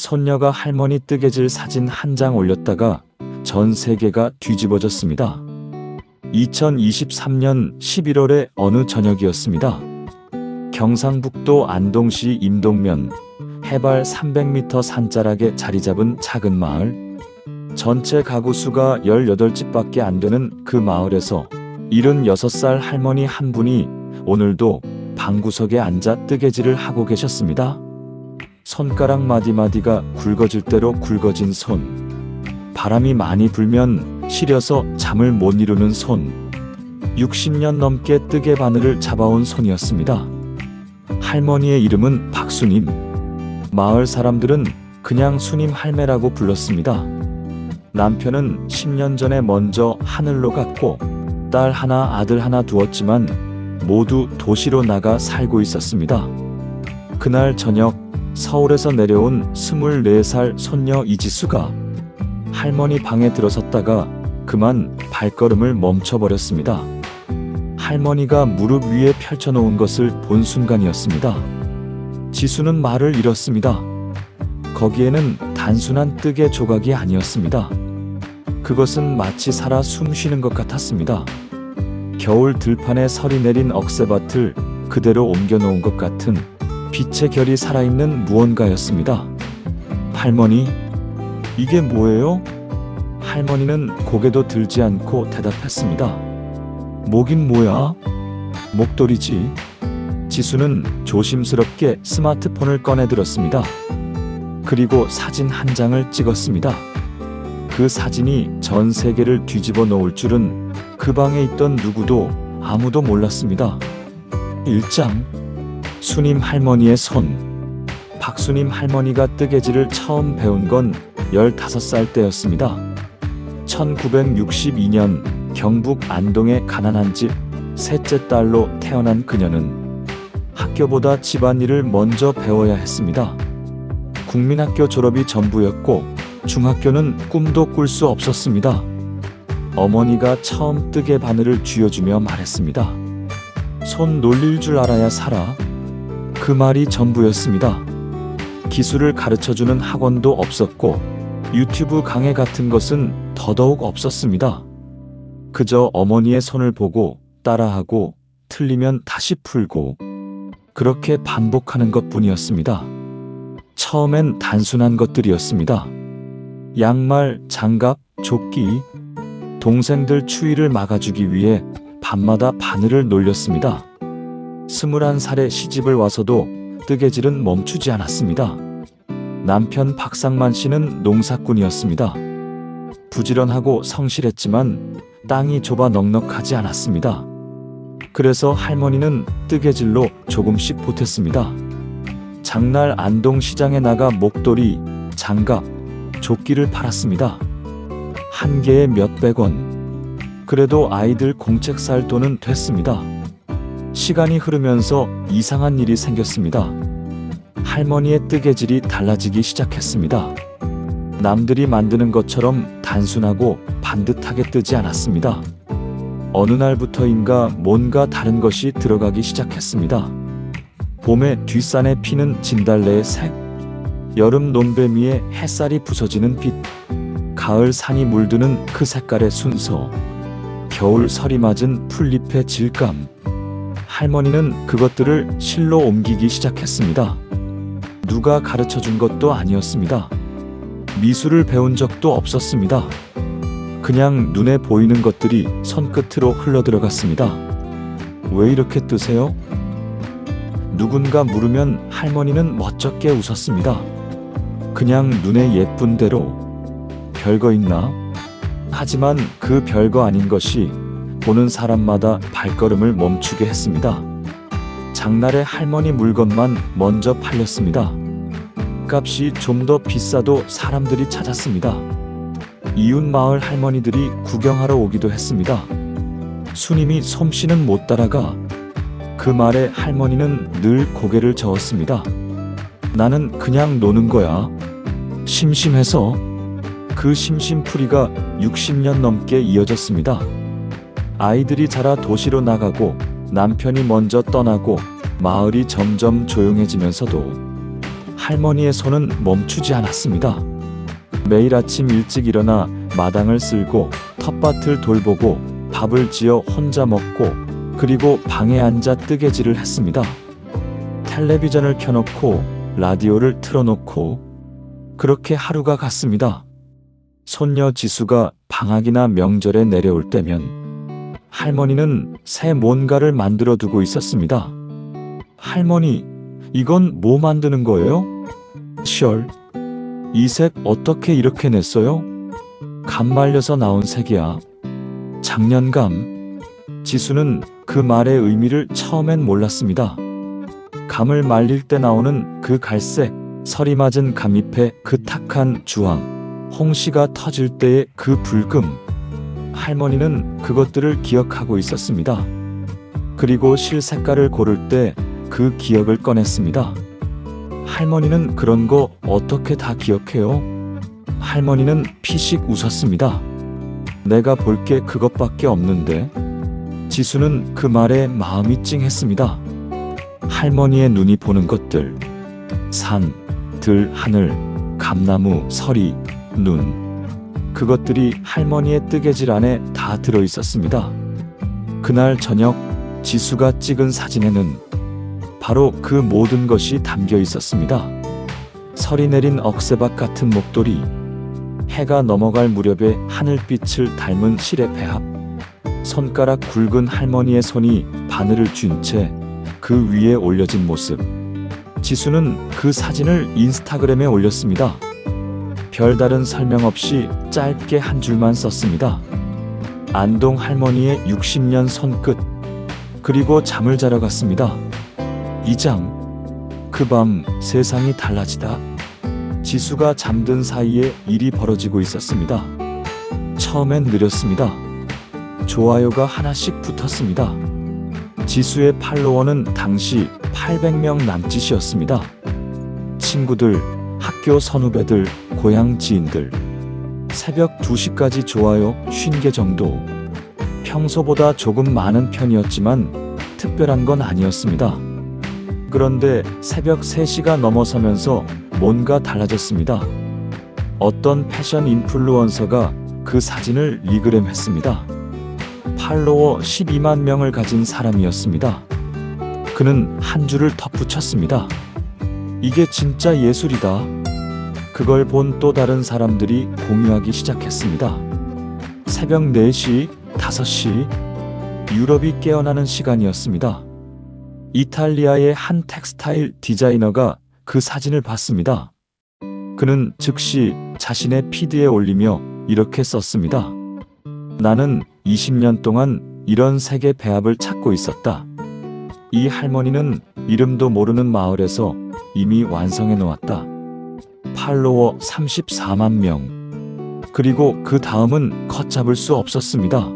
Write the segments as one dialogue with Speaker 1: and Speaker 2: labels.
Speaker 1: 손녀가 할머니 뜨개질 사진 한 장 올렸다가 전 세계가 뒤집어졌습니다. 2023년 11월의 어느 저녁이었습니다. 경상북도 안동시 임동면 해발 300m 산자락에 자리잡은 작은 마을. 전체 가구 수가 18집밖에 안 되는 그 마을에서 76살 할머니 한 분이 오늘도 방구석에 앉아 뜨개질을 하고 계셨습니다. 손가락 마디마디가 굵어질 대로 굵어진 손. 바람이 많이 불면 시려서 잠을 못 이루는 손. 60년 넘게 뜨개 바늘을 잡아온 손이었습니다. 할머니의 이름은 박수님. 마을 사람들은 그냥 수님 할매라고 불렀습니다. 남편은 10년 전에 먼저 하늘로 갔고 딸 하나 아들 하나 두었지만 모두 도시로 나가 살고 있었습니다. 그날 저녁 서울에서 내려온 24살 손녀 이지수가 할머니 방에 들어섰다가 그만 발걸음을 멈춰버렸습니다. 할머니가 무릎 위에 펼쳐놓은 것을 본 순간이었습니다. 지수는 말을 잃었습니다. 거기에는 단순한 뜨개 조각이 아니었습니다. 그것은 마치 살아 숨쉬는 것 같았습니다. 겨울 들판에 설이 내린 억새밭을 그대로 옮겨놓은 것 같은 빛의 결이 살아있는 무언가였습니다. 할머니, 이게 뭐예요? 할머니는 고개도 들지 않고 대답했습니다. 뭐긴 뭐야? 목도리지. 지수는 조심스럽게 스마트폰을 꺼내 들었습니다. 그리고 사진 한 장을 찍었습니다. 그 사진이 전 세계를 뒤집어 놓을 줄은 그 방에 있던 누구도 아무도 몰랐습니다. 1장. 수님 할머니의 손. 박수님 할머니가 뜨개질을 처음 배운 건 15살 때였습니다. 1962년 경북 안동의 가난한 집 셋째 딸로 태어난 그녀는 학교보다 집안일을 먼저 배워야 했습니다. 국민학교 졸업이 전부였고 중학교는 꿈도 꿀 수 없었습니다. 어머니가 처음 뜨개 바늘을 쥐어주며 말했습니다. 손 놀릴 줄 알아야 살아. 그 말이 전부였습니다. 기술을 가르쳐주는 학원도 없었고 유튜브 강의 같은 것은 더더욱 없었습니다. 그저 어머니의 손을 보고 따라하고 틀리면 다시 풀고 그렇게 반복하는 것뿐이었습니다. 처음엔 단순한 것들이었습니다. 양말, 장갑, 조끼. 동생들 추위를 막아주기 위해 밤마다 바늘을 놀렸습니다. 21살에 시집을 와서도 뜨개질은 멈추지 않았습니다. 남편 박상만 씨는 농사꾼이었습니다. 부지런하고 성실했지만 땅이 좁아 넉넉하지 않았습니다. 그래서 할머니는 뜨개질로 조금씩 보탰습니다. 장날 안동시장에 나가 목도리, 장갑, 조끼를 팔았습니다. 한 개에 몇백 원. 그래도 아이들 공책 살 돈은 됐습니다. 시간이 흐르면서 이상한 일이 생겼습니다. 할머니의 뜨개질이 달라지기 시작했습니다. 남들이 만드는 것처럼 단순하고 반듯하게 뜨지 않았습니다. 어느 날부터인가 뭔가 다른 것이 들어가기 시작했습니다. 봄에 뒷산에 피는 진달래의 색, 여름 논배미에 햇살이 부서지는 빛, 가을 산이 물드는 그 색깔의 순서, 겨울 설이 맞은 풀잎의 질감. 할머니는 그것들을 실로 옮기기 시작했습니다. 누가 가르쳐준 것도 아니었습니다. 미술을 배운 적도 없었습니다. 그냥 눈에 보이는 것들이 손끝으로 흘러들어갔습니다. 왜 이렇게 뜨세요? 누군가 물으면 할머니는 멋쩍게 웃었습니다. 그냥 눈에 예쁜 대로. 별거 있나? 하지만 그 별거 아닌 것이 보는 사람마다 발걸음을 멈추게 했습니다. 장날에 할머니 물건만 먼저 팔렸습니다. 값이 좀 더 비싸도 사람들이 찾았습니다. 이웃 마을 할머니들이 구경하러 오기도 했습니다. 수님이 솜씨는 못 따라가. 그 말에 할머니는 늘 고개를 저었습니다. 나는 그냥 노는 거야. 심심해서. 그 심심풀이가 60년 넘게 이어졌습니다. 아이들이 자라 도시로 나가고 남편이 먼저 떠나고 마을이 점점 조용해지면서도 할머니의 손은 멈추지 않았습니다. 매일 아침 일찍 일어나 마당을 쓸고 텃밭을 돌보고 밥을 지어 혼자 먹고 그리고 방에 앉아 뜨개질을 했습니다. 텔레비전을 켜놓고 라디오를 틀어놓고 그렇게 하루가 갔습니다. 손녀 지수가 방학이나 명절에 내려올 때면 할머니는 새 뭔가를 만들어 두고 있었습니다. 할머니, 이건 뭐 만드는 거예요? 셜, 이 색 어떻게 이렇게 냈어요? 감 말려서 나온 색이야. 장년감. 지수는 그 말의 의미를 처음엔 몰랐습니다. 감을 말릴 때 나오는 그 갈색, 설이 맞은 감잎의 그 탁한 주황, 홍시가 터질 때의 그 붉음. 할머니는 그것들을 기억하고 있었습니다. 그리고 실 색깔을 고를 때 그 기억을 꺼냈습니다. 할머니는 그런 거 어떻게 다 기억해요? 할머니는 피식 웃었습니다. 내가 볼 게 그것밖에 없는데. 지수는 그 말에 마음이 찡했습니다. 할머니의 눈이 보는 것들, 산, 들, 하늘, 감나무, 서리, 눈, 그것들이 할머니의 뜨개질 안에 다 들어 있었습니다. 그날 저녁 지수가 찍은 사진에는 바로 그 모든 것이 담겨 있었습니다. 설이 내린 억새밭 같은 목도리, 해가 넘어갈 무렵에 하늘빛을 닮은 실의 배합, 손가락 굵은 할머니의 손이 바늘을 쥔 채 그 위에 올려진 모습. 지수는 그 사진을 인스타그램에 올렸습니다. 별다른 설명 없이 짧게 한 줄만 썼습니다. 안동 할머니의 60년 손끝. 그리고 잠을 자러 갔습니다. 2장. 그 밤 세상이 달라지다. 지수가 잠든 사이에 일이 벌어지고 있었습니다. 처음엔 느렸습니다. 좋아요가 하나씩 붙었습니다. 지수의 팔로워는 당시 800명 남짓이었습니다. 친구들, 학교 선후배들, 고향 지인들. 새벽 2시까지 좋아요 50개 정도. 평소보다 조금 많은 편이었지만 특별한 건 아니었습니다. 그런데 새벽 3시가 넘어서면서 뭔가 달라졌습니다. 어떤 패션 인플루언서가 그 사진을 리그램했습니다. 팔로워 12만 명을 가진 사람이었습니다. 그는 한 줄을 덧붙였습니다. 이게 진짜 예술이다. 그걸 본 또 다른 사람들이 공유하기 시작했습니다. 새벽 4시, 5시, 유럽이 깨어나는 시간이었습니다. 이탈리아의 한 텍스타일 디자이너가 그 사진을 봤습니다. 그는 즉시 자신의 피드에 올리며 이렇게 썼습니다. 나는 20년 동안 이런 색의 배합을 찾고 있었다. 이 할머니는 이름도 모르는 마을에서 이미 완성해 놓았다. 팔로워 34만 명. 그리고 그 다음은 걷잡을 수 없었습니다.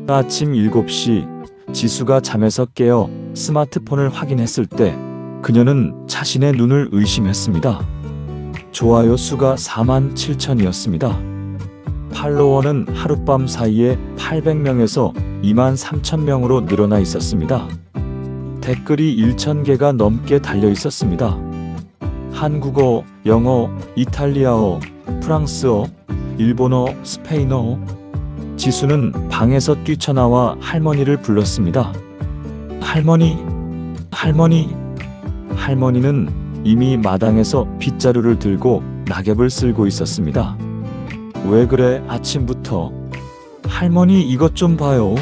Speaker 1: 아침 7시 지수가 잠에서 깨어 스마트폰을 확인했을 때 그녀는 자신의 눈을 의심했습니다. 좋아요 수가 4만 7천이었습니다. 팔로워는 하룻밤 사이에 800명에서 2만 3천 명으로 늘어나 있었습니다. 댓글이 1,000개가 넘게 달려 있었습니다. 한국어, 영어, 이탈리아어, 프랑스어, 일본어, 스페인어. 지수는 방에서 뛰쳐나와 할머니를 불렀습니다. 할머니, 할머니. 할머니는 이미 마당에서 빗자루를 들고 낙엽을 쓸고 있었습니다. 왜 그래, 아침부터? 할머니, 이것 좀 봐요.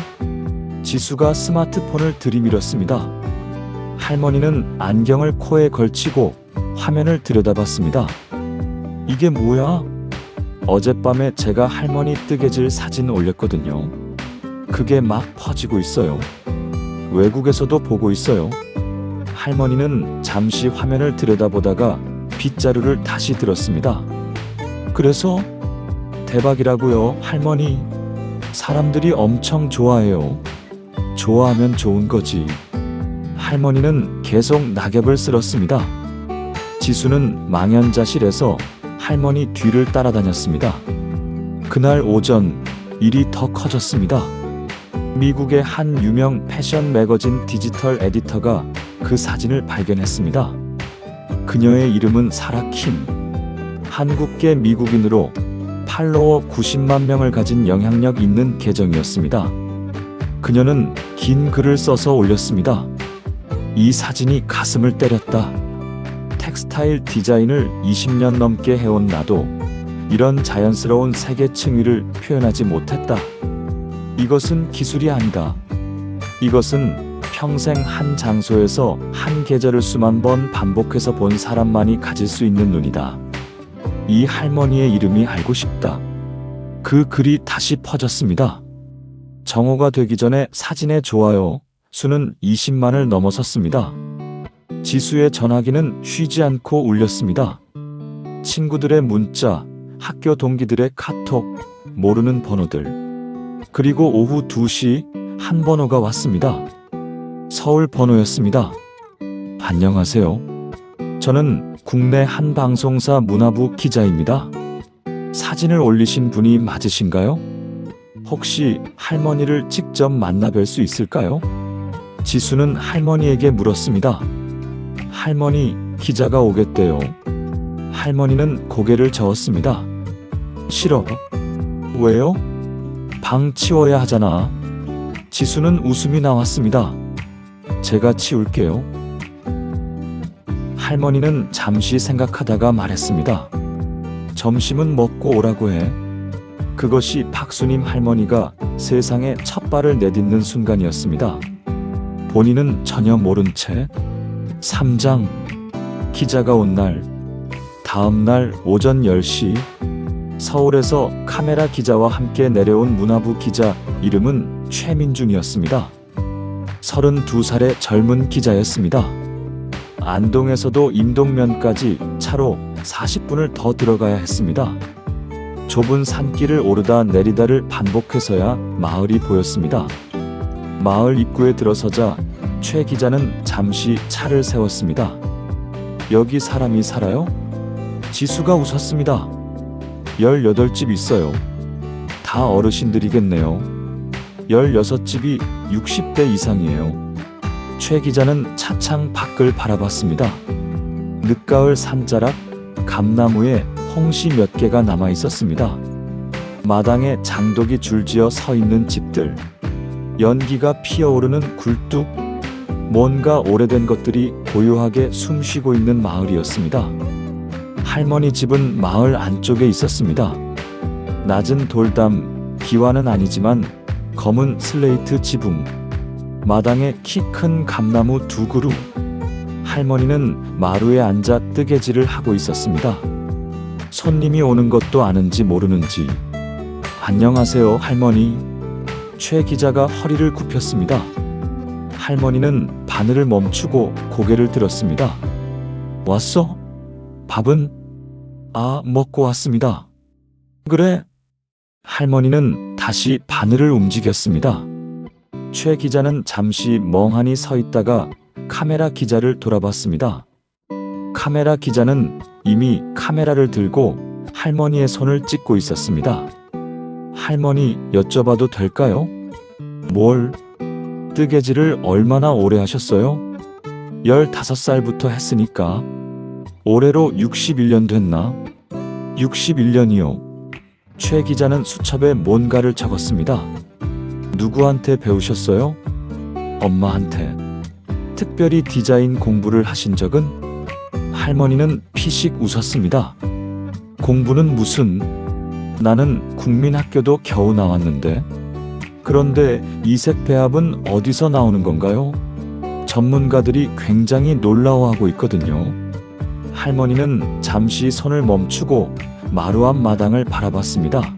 Speaker 1: 지수가 스마트폰을 들이밀었습니다. 할머니는 안경을 코에 걸치고 화면을 들여다봤습니다. 이게 뭐야? 어젯밤에 제가 할머니 뜨개질 사진 올렸거든요. 그게 막 퍼지고 있어요. 외국에서도 보고 있어요. 할머니는 잠시 화면을 들여다보다가 빗자루를 다시 들었습니다. 그래서? 대박이라고요, 할머니. 사람들이 엄청 좋아해요. 좋아하면 좋은 거지. 할머니는 계속 낙엽을 쓸었습니다. 지수는 망연자실해서 할머니 뒤를 따라다녔습니다. 그날 오전 일이 더 커졌습니다. 미국의 한 유명 패션 매거진 디지털 에디터가 그 사진을 발견했습니다. 그녀의 이름은 사라 킴. 한국계 미국인으로 팔로워 90만 명을 가진 영향력 있는 계정이었습니다. 그녀는 긴 글을 써서 올렸습니다. 이 사진이 가슴을 때렸다. 텍스타일 디자인을 20년 넘게 해온 나도 이런 자연스러운 세계 층위를 표현하지 못했다. 이것은 기술이 아니다. 이것은 평생 한 장소에서 한 계절을 수만 번 반복해서 본 사람만이 가질 수 있는 눈이다. 이 할머니의 이름이 알고 싶다. 그 글이 다시 퍼졌습니다. 정오가 되기 전에 사진의 좋아요 수는 20만을 넘어섰습니다. 지수의 전화기는 쉬지 않고 울렸습니다. 친구들의 문자, 학교 동기들의 카톡, 모르는 번호들. 그리고 오후 2시 한 번호가 왔습니다. 서울 번호였습니다. 안녕하세요. 저는 국내 한 방송사 문화부 기자입니다. 사진을 올리신 분이 맞으신가요? 혹시 할머니를 직접 만나 뵐 수 있을까요? 지수는 할머니에게 물었습니다. 할머니, 기자가 오겠대요. 할머니는 고개를 저었습니다. 싫어. 왜요? 방 치워야 하잖아. 지수는 웃음이 나왔습니다. 제가 치울게요. 할머니는 잠시 생각하다가 말했습니다. 점심은 먹고 오라고 해. 그것이 박수님 할머니가 세상에 첫 발을 내딛는 순간이었습니다. 본인은 전혀 모른 채 3장 기자가 온 날, 다음 날 오전 10시 서울에서 카메라 기자와 함께 내려온 문화부 기자, 이름은 최민준이었습니다. 32살의 젊은 기자였습니다. 안동에서도 임동면까지 차로 40분을 더 들어가야 했습니다. 좁은 산길을 오르다 내리다를 반복해서야 마을이 보였습니다. 마을 입구에 들어서자 최 기자는 잠시 차를 세웠습니다. 여기 사람이 살아요? 지수가 웃었습니다. 18집 있어요. 다 어르신들이겠네요. 16집이 60대 이상이에요. 최 기자는 차창 밖을 바라봤습니다. 늦가을 산자락, 감나무에 홍시 몇 개가 남아 있었습니다. 마당에 장독이 줄지어 서 있는 집들, 연기가 피어오르는 굴뚝, 뭔가 오래된 것들이 고요하게 숨쉬고 있는 마을이었습니다. 할머니 집은 마을 안쪽에 있었습니다. 낮은 돌담, 기와는 아니지만 검은 슬레이트 지붕, 마당에 키 큰 감나무 2그루. 할머니는 마루에 앉아 뜨개질을 하고 있었습니다. 손님이 오는 것도 아는지 모르는지. 안녕하세요, 할머니. 최 기자가 허리를 굽혔습니다. 할머니는 바늘을 멈추고 고개를 들었습니다. 왔어? 밥은? 먹고 왔습니다. 그래? 할머니는 다시 바늘을 움직였습니다. 최 기자는 잠시 멍하니 서 있다가 카메라 기자를 돌아봤습니다. 카메라 기자는 이미 카메라를 들고 할머니의 손을 찍고 있었습니다. 할머니, 여쭤봐도 될까요? 뭘? 뜨개질을 얼마나 오래 하셨어요? 15살부터 했으니까. 올해로 61년 됐나? 61년이요. 최 기자는 수첩에 뭔가를 적었습니다. 누구한테 배우셨어요? 엄마한테. 특별히 디자인 공부를 하신 적은? 할머니는 피식 웃었습니다. 공부는 무슨? 나는 국민학교도 겨우 나왔는데. 그런데 이색 배합은 어디서 나오는 건가요? 전문가들이 굉장히 놀라워하고 있거든요. 할머니는 잠시 손을 멈추고 마루 앞 마당을 바라봤습니다.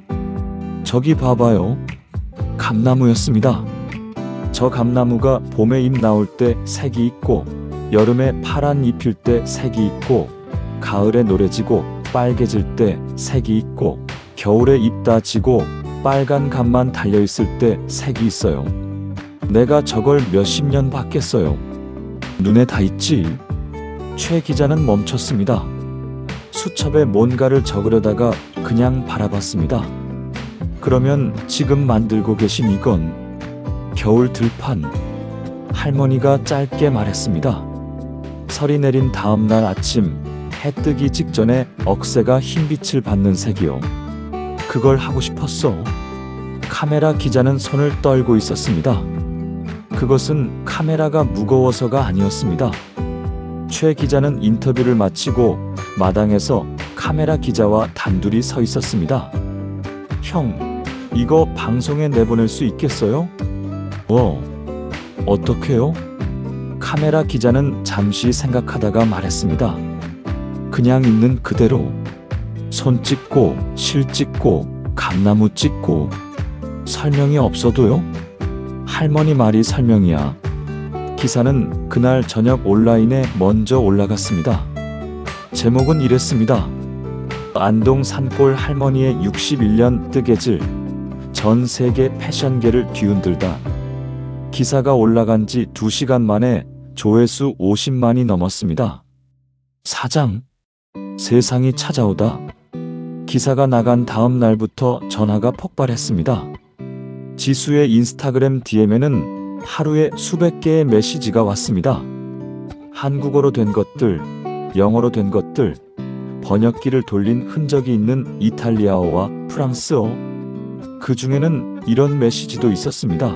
Speaker 1: 저기 봐봐요. 감나무였습니다. 저 감나무가 봄에 잎 나올 때 색이 있고, 여름에 파란 잎일 때 색이 있고, 가을에 노래지고 빨개질 때 색이 있고, 겨울에 잎 다 지고 빨간 감만 달려있을 때 색이 있어요. 내가 저걸 몇십 년 봤겠어요. 눈에 다 있지. 최 기자는 멈췄습니다. 수첩에 뭔가를 적으려다가 그냥 바라봤습니다. 그러면 지금 만들고 계신 이건? 겨울 들판. 할머니가 짧게 말했습니다. 설이 내린 다음 날 아침, 해 뜨기 직전에 억새가 흰빛을 받는 색이요. 그걸 하고 싶었어. 카메라 기자는 손을 떨고 있었습니다. 그것은 카메라가 무거워서가 아니었습니다. 최 기자는 인터뷰를 마치고 마당에서 카메라 기자와 단둘이 서 있었습니다. 형, 이거 방송에 내보낼 수 있겠어요? 어떡해요? 카메라 기자는 잠시 생각하다가 말했습니다. 그냥 있는 그대로. 손 찍고, 실 찍고, 감나무 찍고. 설명이 없어도요? 할머니 말이 설명이야. 기사는 그날 저녁 온라인에 먼저 올라갔습니다. 제목은 이랬습니다. 안동 산골 할머니의 61년 뜨개질, 전 세계 패션계를 뒤흔들다. 기사가 올라간 지 2시간 만에 조회수 50만이 넘었습니다. 사장, 세상이 찾아오다. 기사가 나간 다음 날부터 전화가 폭발했습니다. 지수의 인스타그램 DM에는 하루에 수백 개의 메시지가 왔습니다. 한국어로 된 것들, 영어로 된 것들, 번역기를 돌린 흔적이 있는 이탈리아어와 프랑스어. 그 중에는 이런 메시지도 있었습니다.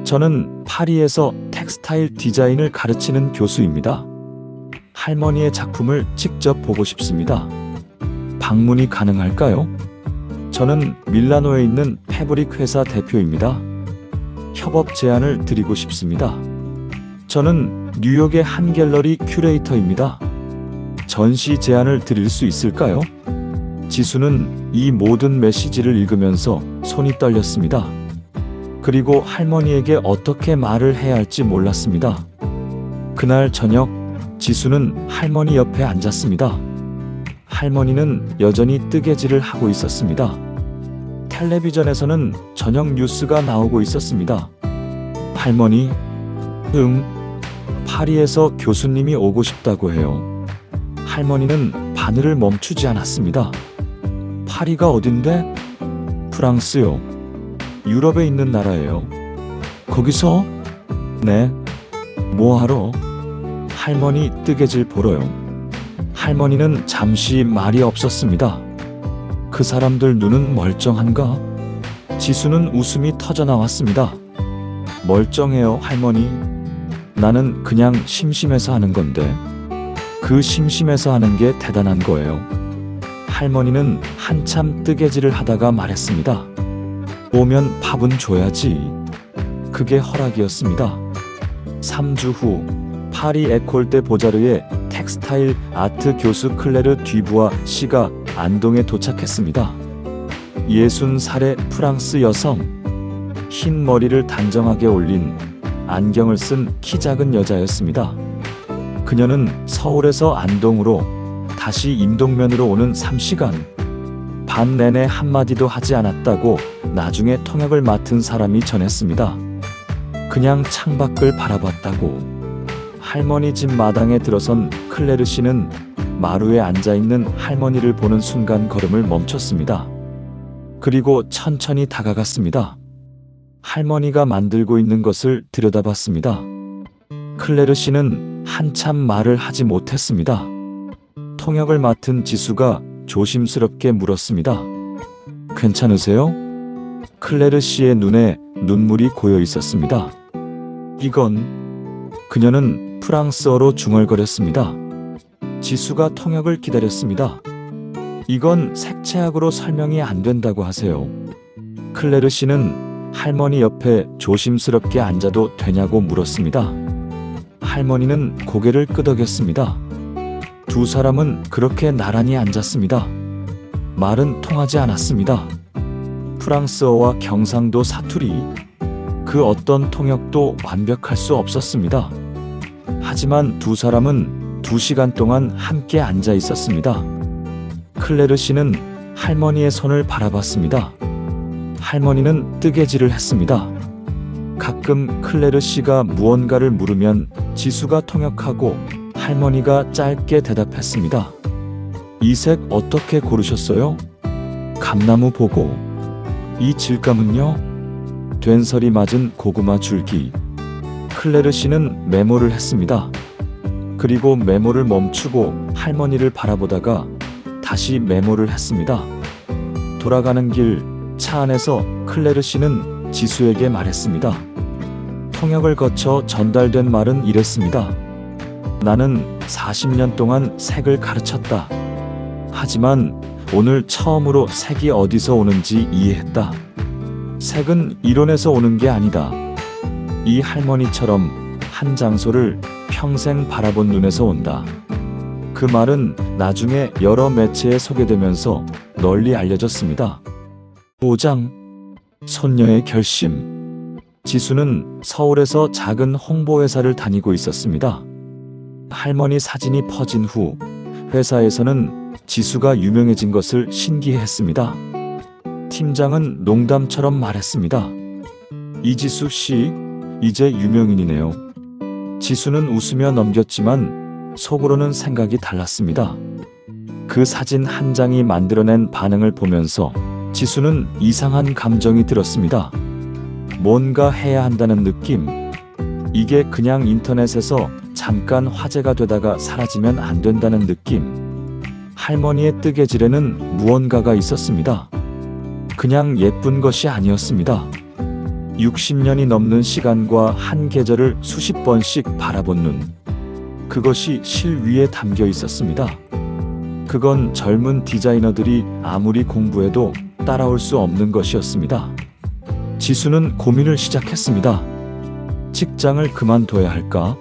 Speaker 1: 저는 파리에서 텍스타일 디자인을 가르치는 교수입니다. 할머니의 작품을 직접 보고 싶습니다. 방문이 가능할까요? 저는 밀라노에 있는 패브릭 회사 대표입니다. 협업 제안을 드리고 싶습니다. 저는 뉴욕의 한 갤러리 큐레이터입니다. 전시 제안을 드릴 수 있을까요? 지수는 이 모든 메시지를 읽으면서 손이 떨렸습니다. 그리고 할머니에게 어떻게 말을 해야 할지 몰랐습니다. 그날 저녁, 지수는 할머니 옆에 앉았습니다. 할머니는 여전히 뜨개질을 하고 있었습니다. 텔레비전에서는 저녁 뉴스가 나오고 있었습니다. 할머니, 파리에서 교수님이 오고 싶다고 해요. 할머니는 바늘을 멈추지 않았습니다. 파리가 어딘데? 프랑스요. 유럽에 있는 나라예요. 거기서? 네. 뭐하러? 할머니 뜨개질 보러요. 할머니는 잠시 말이 없었습니다. 그 사람들 눈은 멀쩡한가? 지수는 웃음이 터져나왔습니다. 멀쩡해요, 할머니. 나는 그냥 심심해서 하는 건데. 그 심심해서 하는 게 대단한 거예요. 할머니는 한참 뜨개질을 하다가 말했습니다. 오면 밥은 줘야지. 그게 허락이었습니다. 3주 후 파리 에콜대 보자르의 텍스타일 아트 교수 클레르 듀부아 씨가 안동에 도착했습니다. 60살의 프랑스 여성, 흰 머리를 단정하게 올린 안경을 쓴 키 작은 여자였습니다. 그녀는 서울에서 안동으로 다시 임동면으로 오는 3시간 반 내내 한마디도 하지 않았다고 나중에 통역을 맡은 사람이 전했습니다. 그냥 창밖을 바라봤다고. 할머니 집 마당에 들어선 클레르 씨는 마루에 앉아있는 할머니를 보는 순간 걸음을 멈췄습니다. 그리고 천천히 다가갔습니다. 할머니가 만들고 있는 것을 들여다봤습니다. 클레르 씨는 한참 말을 하지 못했습니다. 통역을 맡은 지수가 조심스럽게 물었습니다. 괜찮으세요? 클레르 씨의 눈에 눈물이 고여 있었습니다. 이건... 그녀는 프랑스어로 중얼거렸습니다. 지수가 통역을 기다렸습니다. 이건 색채학으로 설명이 안 된다고 하세요. 클레르 씨는 할머니 옆에 조심스럽게 앉아도 되냐고 물었습니다. 할머니는 고개를 끄덕였습니다. 두 사람은 그렇게 나란히 앉았습니다. 말은 통하지 않았습니다. 프랑스어와 경상도 사투리, 그 어떤 통역도 완벽할 수 없었습니다. 하지만 두 사람은 2시간 동안 함께 앉아 있었습니다. 클레르 씨는 할머니의 손을 바라봤습니다. 할머니는 뜨개질을 했습니다. 가끔 클레르 씨가 무언가를 물으면 지수가 통역하고 할머니가 짧게 대답했습니다. 이 색 어떻게 고르셨어요? 감나무 보고. 이 질감은요? 된설이 맞은 고구마 줄기. 클레르 씨는 메모를 했습니다. 그리고 메모를 멈추고 할머니를 바라보다가 다시 메모를 했습니다. 돌아가는 길 차 안에서 클레르 씨는 지수에게 말했습니다. 통역을 거쳐 전달된 말은 이랬습니다. 나는 40년 동안 색을 가르쳤다. 하지만 오늘 처음으로 색이 어디서 오는지 이해했다. 색은 이론에서 오는 게 아니다. 이 할머니처럼 한 장소를 평생 바라본 눈에서 온다. 그 말은 나중에 여러 매체에 소개되면서 널리 알려졌습니다. 5장 손녀의 결심. 지수는 서울에서 작은 홍보회사를 다니고 있었습니다. 할머니 사진이 퍼진 후 회사에서는 지수가 유명해진 것을 신기해했습니다. 팀장은 농담처럼 말했습니다. 이지수 씨, 이제 유명인이네요. 지수는 웃으며 넘겼지만 속으로는 생각이 달랐습니다. 그 사진 한 장이 만들어낸 반응을 보면서 지수는 이상한 감정이 들었습니다. 뭔가 해야 한다는 느낌. 이게 그냥 인터넷에서 잠깐 화제가 되다가 사라지면 안 된다는 느낌. 할머니의 뜨개질에는 무언가가 있었습니다. 그냥 예쁜 것이 아니었습니다. 60년이 넘는 시간과 한 계절을 수십 번씩 바라본 눈. 그것이 실 위에 담겨 있었습니다. 그건 젊은 디자이너들이 아무리 공부해도 따라올 수 없는 것이었습니다. 지수는 고민을 시작했습니다. 직장을 그만둬야 할까?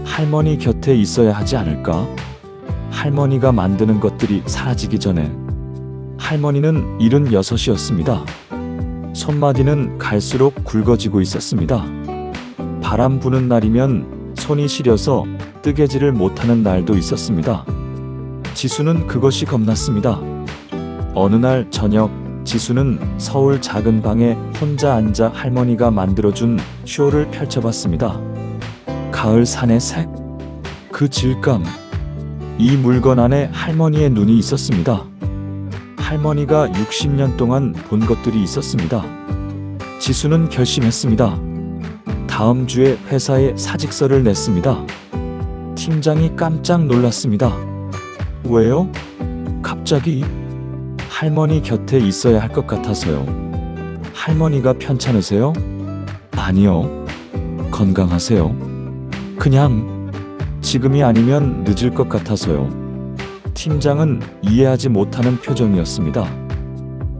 Speaker 1: 할머니 곁에 있어야 하지 않을까? 할머니가 만드는 것들이 사라지기 전에. 할머니는 76이었습니다. 손마디는 갈수록 굵어지고 있었습니다. 바람 부는 날이면 손이 시려서 뜨개질을 못하는 날도 있었습니다. 지수는 그것이 겁났습니다. 어느 날 저녁, 지수는 서울 작은 방에 혼자 앉아 할머니가 만들어준 쇼를 펼쳐봤습니다. 가을 산의 색, 그 질감, 이 물건 안에 할머니의 눈이 있었습니다. 할머니가 60년 동안 본 것들이 있었습니다. 지수는 결심했습니다. 다음 주에 회사에 사직서를 냈습니다. 팀장이 깜짝 놀랐습니다. 왜요? 갑자기? 할머니 곁에 있어야 할 것 같아서요. 할머니가 편찮으세요? 아니요. 건강하세요. 그냥 지금이 아니면 늦을 것 같아서요. 팀장은 이해하지 못하는 표정이었습니다.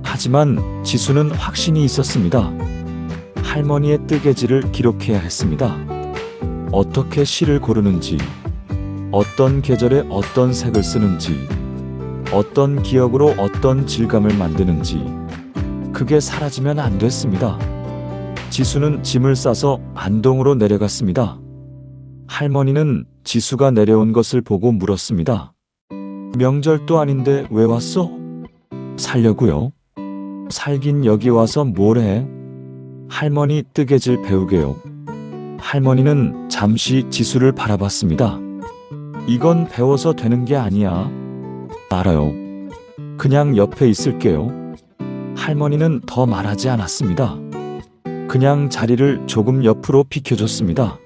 Speaker 1: 하지만 지수는 확신이 있었습니다. 할머니의 뜨개질을 기록해야 했습니다. 어떻게 실을 고르는지, 어떤 계절에 어떤 색을 쓰는지, 어떤 기억으로 어떤 질감을 만드는지, 그게 사라지면 안 됐습니다. 지수는 짐을 싸서 안동으로 내려갔습니다. 할머니는 지수가 내려온 것을 보고 물었습니다. 명절도 아닌데 왜 왔어? 살려고요. 살긴 여기 와서 뭘 해? 할머니 뜨개질 배우게요. 할머니는 잠시 지수를 바라봤습니다. 이건 배워서 되는 게 아니야. 알아요. 그냥 옆에 있을게요. 할머니는 더 말하지 않았습니다. 그냥 자리를 조금 옆으로 비켜줬습니다.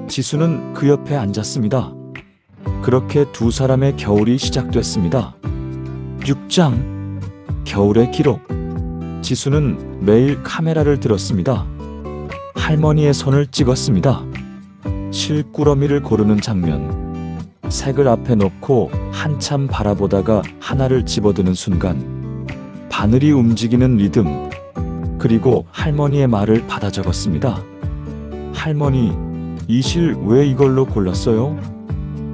Speaker 1: 지수는 그 옆에 앉았습니다. 그렇게 두 사람의 겨울이 시작됐습니다. 6장 겨울의 기록. 지수는 매일 카메라를 들었습니다. 할머니의 손을 찍었습니다. 실꾸러미를 고르는 장면. 색을 앞에 놓고 한참 바라보다가 하나를 집어드는 순간. 바늘이 움직이는 리듬. 그리고 할머니의 말을 받아 적었습니다. 할머니, 이 실 왜 이걸로 골랐어요?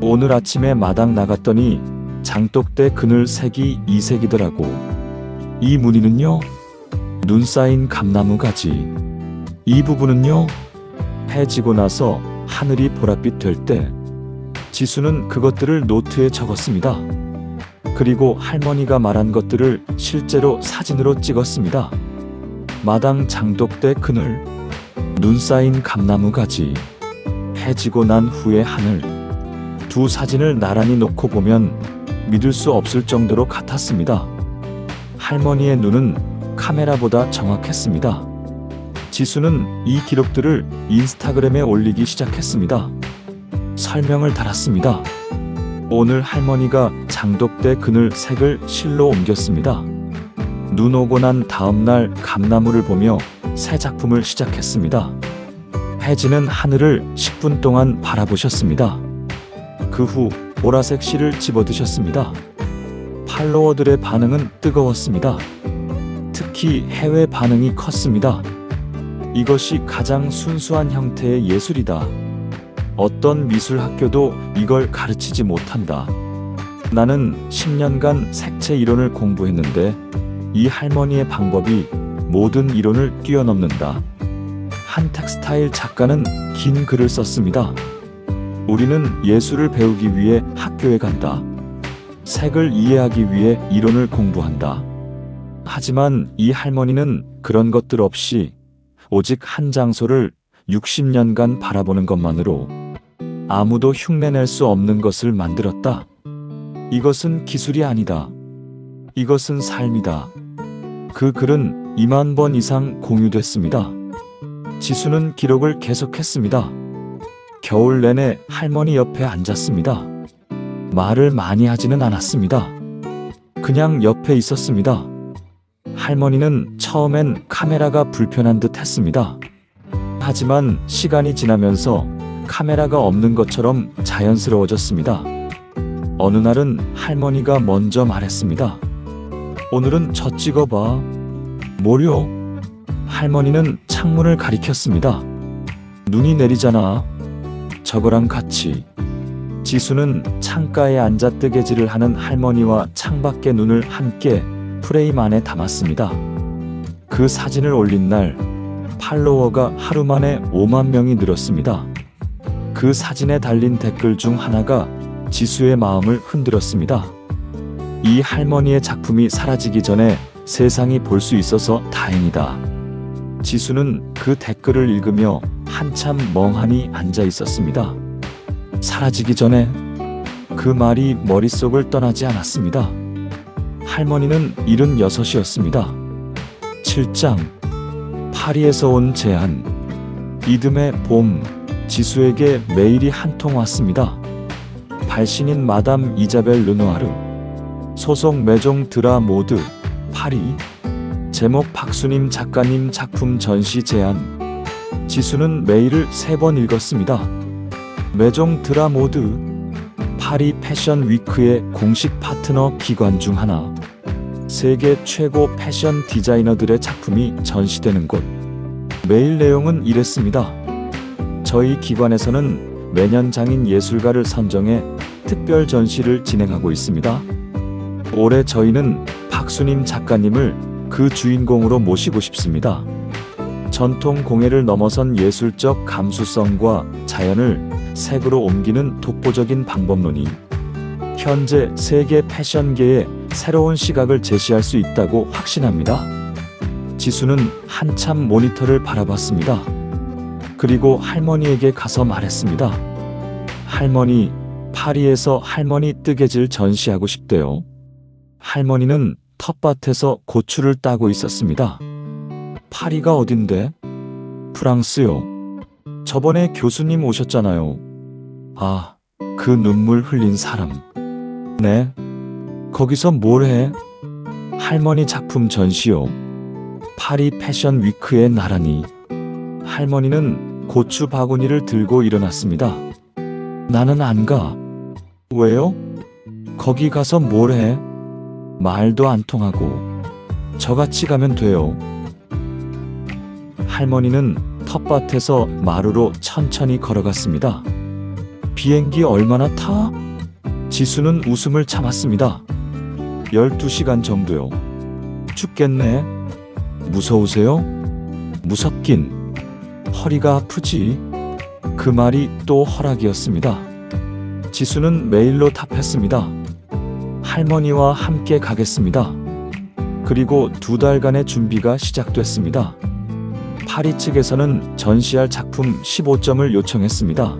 Speaker 1: 오늘 아침에 마당 나갔더니 장독대 그늘 색이 이 색이더라고. 이 무늬는요? 눈 쌓인 감나무 가지. 이 부분은요? 해 지고 나서 하늘이 보랏빛 될 때. 지수는 그것들을 노트에 적었습니다. 그리고 할머니가 말한 것들을 실제로 사진으로 찍었습니다. 마당 장독대 그늘, 눈 쌓인 감나무 가지, 해 지고 난 후의 하늘. 두 사진을 나란히 놓고 보면 믿을 수 없을 정도로 같았습니다. 할머니의 눈은 카메라보다 정확했습니다. 지수는 이 기록들을 인스타그램에 올리기 시작했습니다. 설명을 달았습니다. 오늘 할머니가 장독대 그늘 색을 실로 옮겼습니다. 눈 오고 난 다음 날 감나무를 보며 새 작품을 시작했습니다. 해지는 하늘을 10분 동안 바라보셨습니다. 그 후 보라색 실을 집어드셨습니다. 팔로워들의 반응은 뜨거웠습니다. 특히 해외 반응이 컸습니다. 이것이 가장 순수한 형태의 예술이다. 어떤 미술 학교도 이걸 가르치지 못한다. 나는 10년간 색채 이론을 공부했는데 이 할머니의 방법이 모든 이론을 뛰어넘는다. 한 텍스타일 작가는 긴 글을 썼습니다. 우리는 예술을 배우기 위해 학교에 간다. 색을 이해하기 위해 이론을 공부한다. 하지만 이 할머니는 그런 것들 없이 오직 한 장소를 60년간 바라보는 것만으로 아무도 흉내낼 수 없는 것을 만들었다. 이것은 기술이 아니다. 이것은 삶이다. 그 글은 2만 번 이상 공유됐습니다. 지수는 기록을 계속했습니다. 겨울 내내 할머니 옆에 앉았습니다. 말을 많이 하지는 않았습니다. 그냥 옆에 있었습니다. 할머니는 처음엔 카메라가 불편한 듯 했습니다. 하지만 시간이 지나면서 카메라가 없는 것처럼 자연스러워졌습니다. 어느 날은 할머니가 먼저 말했습니다. 오늘은 저 찍어봐. 뭐려? 할머니는 창문을 가리켰습니다. 눈이 내리잖아. 저거랑 같이. 지수는 창가에 앉아 뜨개질을 하는 할머니와 창밖의 눈을 함께 프레임 안에 담았습니다. 그 사진을 올린 날 팔로워가 하루 만에 5만 명이 늘었습니다. 그 사진에 달린 댓글 중 하나가 지수의 마음을 흔들었습니다. 이 할머니의 작품이 사라지기 전에 세상이 볼 수 있어서 다행이다. 지수는 그 댓글을 읽으며 한참 멍하니 앉아 있었습니다. 사라지기 전에 그 말이 머릿속을 떠나지 않았습니다. 할머니는 76이었습니다. 7장 파리에서 온 제안. 이듬해 봄 지수에게 메일이 한 통 왔습니다. 발신인 마담 이자벨 르누아르. 소속 메종 드라 모드 파리. 제목 박수님 작가님 작품 전시 제안. 지수는 메일을 3번 읽었습니다. 메종 드라 모드 파리 패션 위크의 공식 파트너 기관 중 하나. 세계 최고 패션 디자이너들의 작품이 전시되는 곳. 메일 내용은 이랬습니다. 저희 기관에서는 매년 장인 예술가를 선정해 특별 전시를 진행하고 있습니다. 올해 저희는 박수님 작가님을 그 주인공으로 모시고 싶습니다. 전통 공예를 넘어선 예술적 감수성과 자연을 색으로 옮기는 독보적인 방법론이 현재 세계 패션계에 새로운 시각을 제시할 수 있다고 확신합니다. 지수는 한참 모니터를 바라봤습니다. 그리고 할머니에게 가서 말했습니다. 할머니, 파리에서 할머니 뜨개질 전시하고 싶대요. 할머니는 텃밭에서 고추를 따고 있었습니다. 파리가 어딘데? 프랑스요. 저번에 교수님 오셨잖아요. 아, 그 눈물 흘린 사람. 네. 거기서 뭘 해? 할머니 작품 전시요. 파리 패션 위크에 나란히. 할머니는 고추 바구니를 들고 일어났습니다. 나는 안 가. 왜요? 거기 가서 뭘 해? 말도 안 통하고. 저같이 가면 돼요. 할머니는 텃밭에서 마루로 천천히 걸어갔습니다. 비행기 얼마나 타? 지수는 웃음을 참았습니다. 12시간 정도요. 춥겠네. 무서우세요? 무섭긴. 허리가 아프지. 그 말이 또 허락이었습니다. 지수는 메일로 답했습니다. 할머니와 함께 가겠습니다. 그리고 2달간의 준비가 시작됐습니다. 파리 측에서는 전시할 작품 15점을 요청했습니다.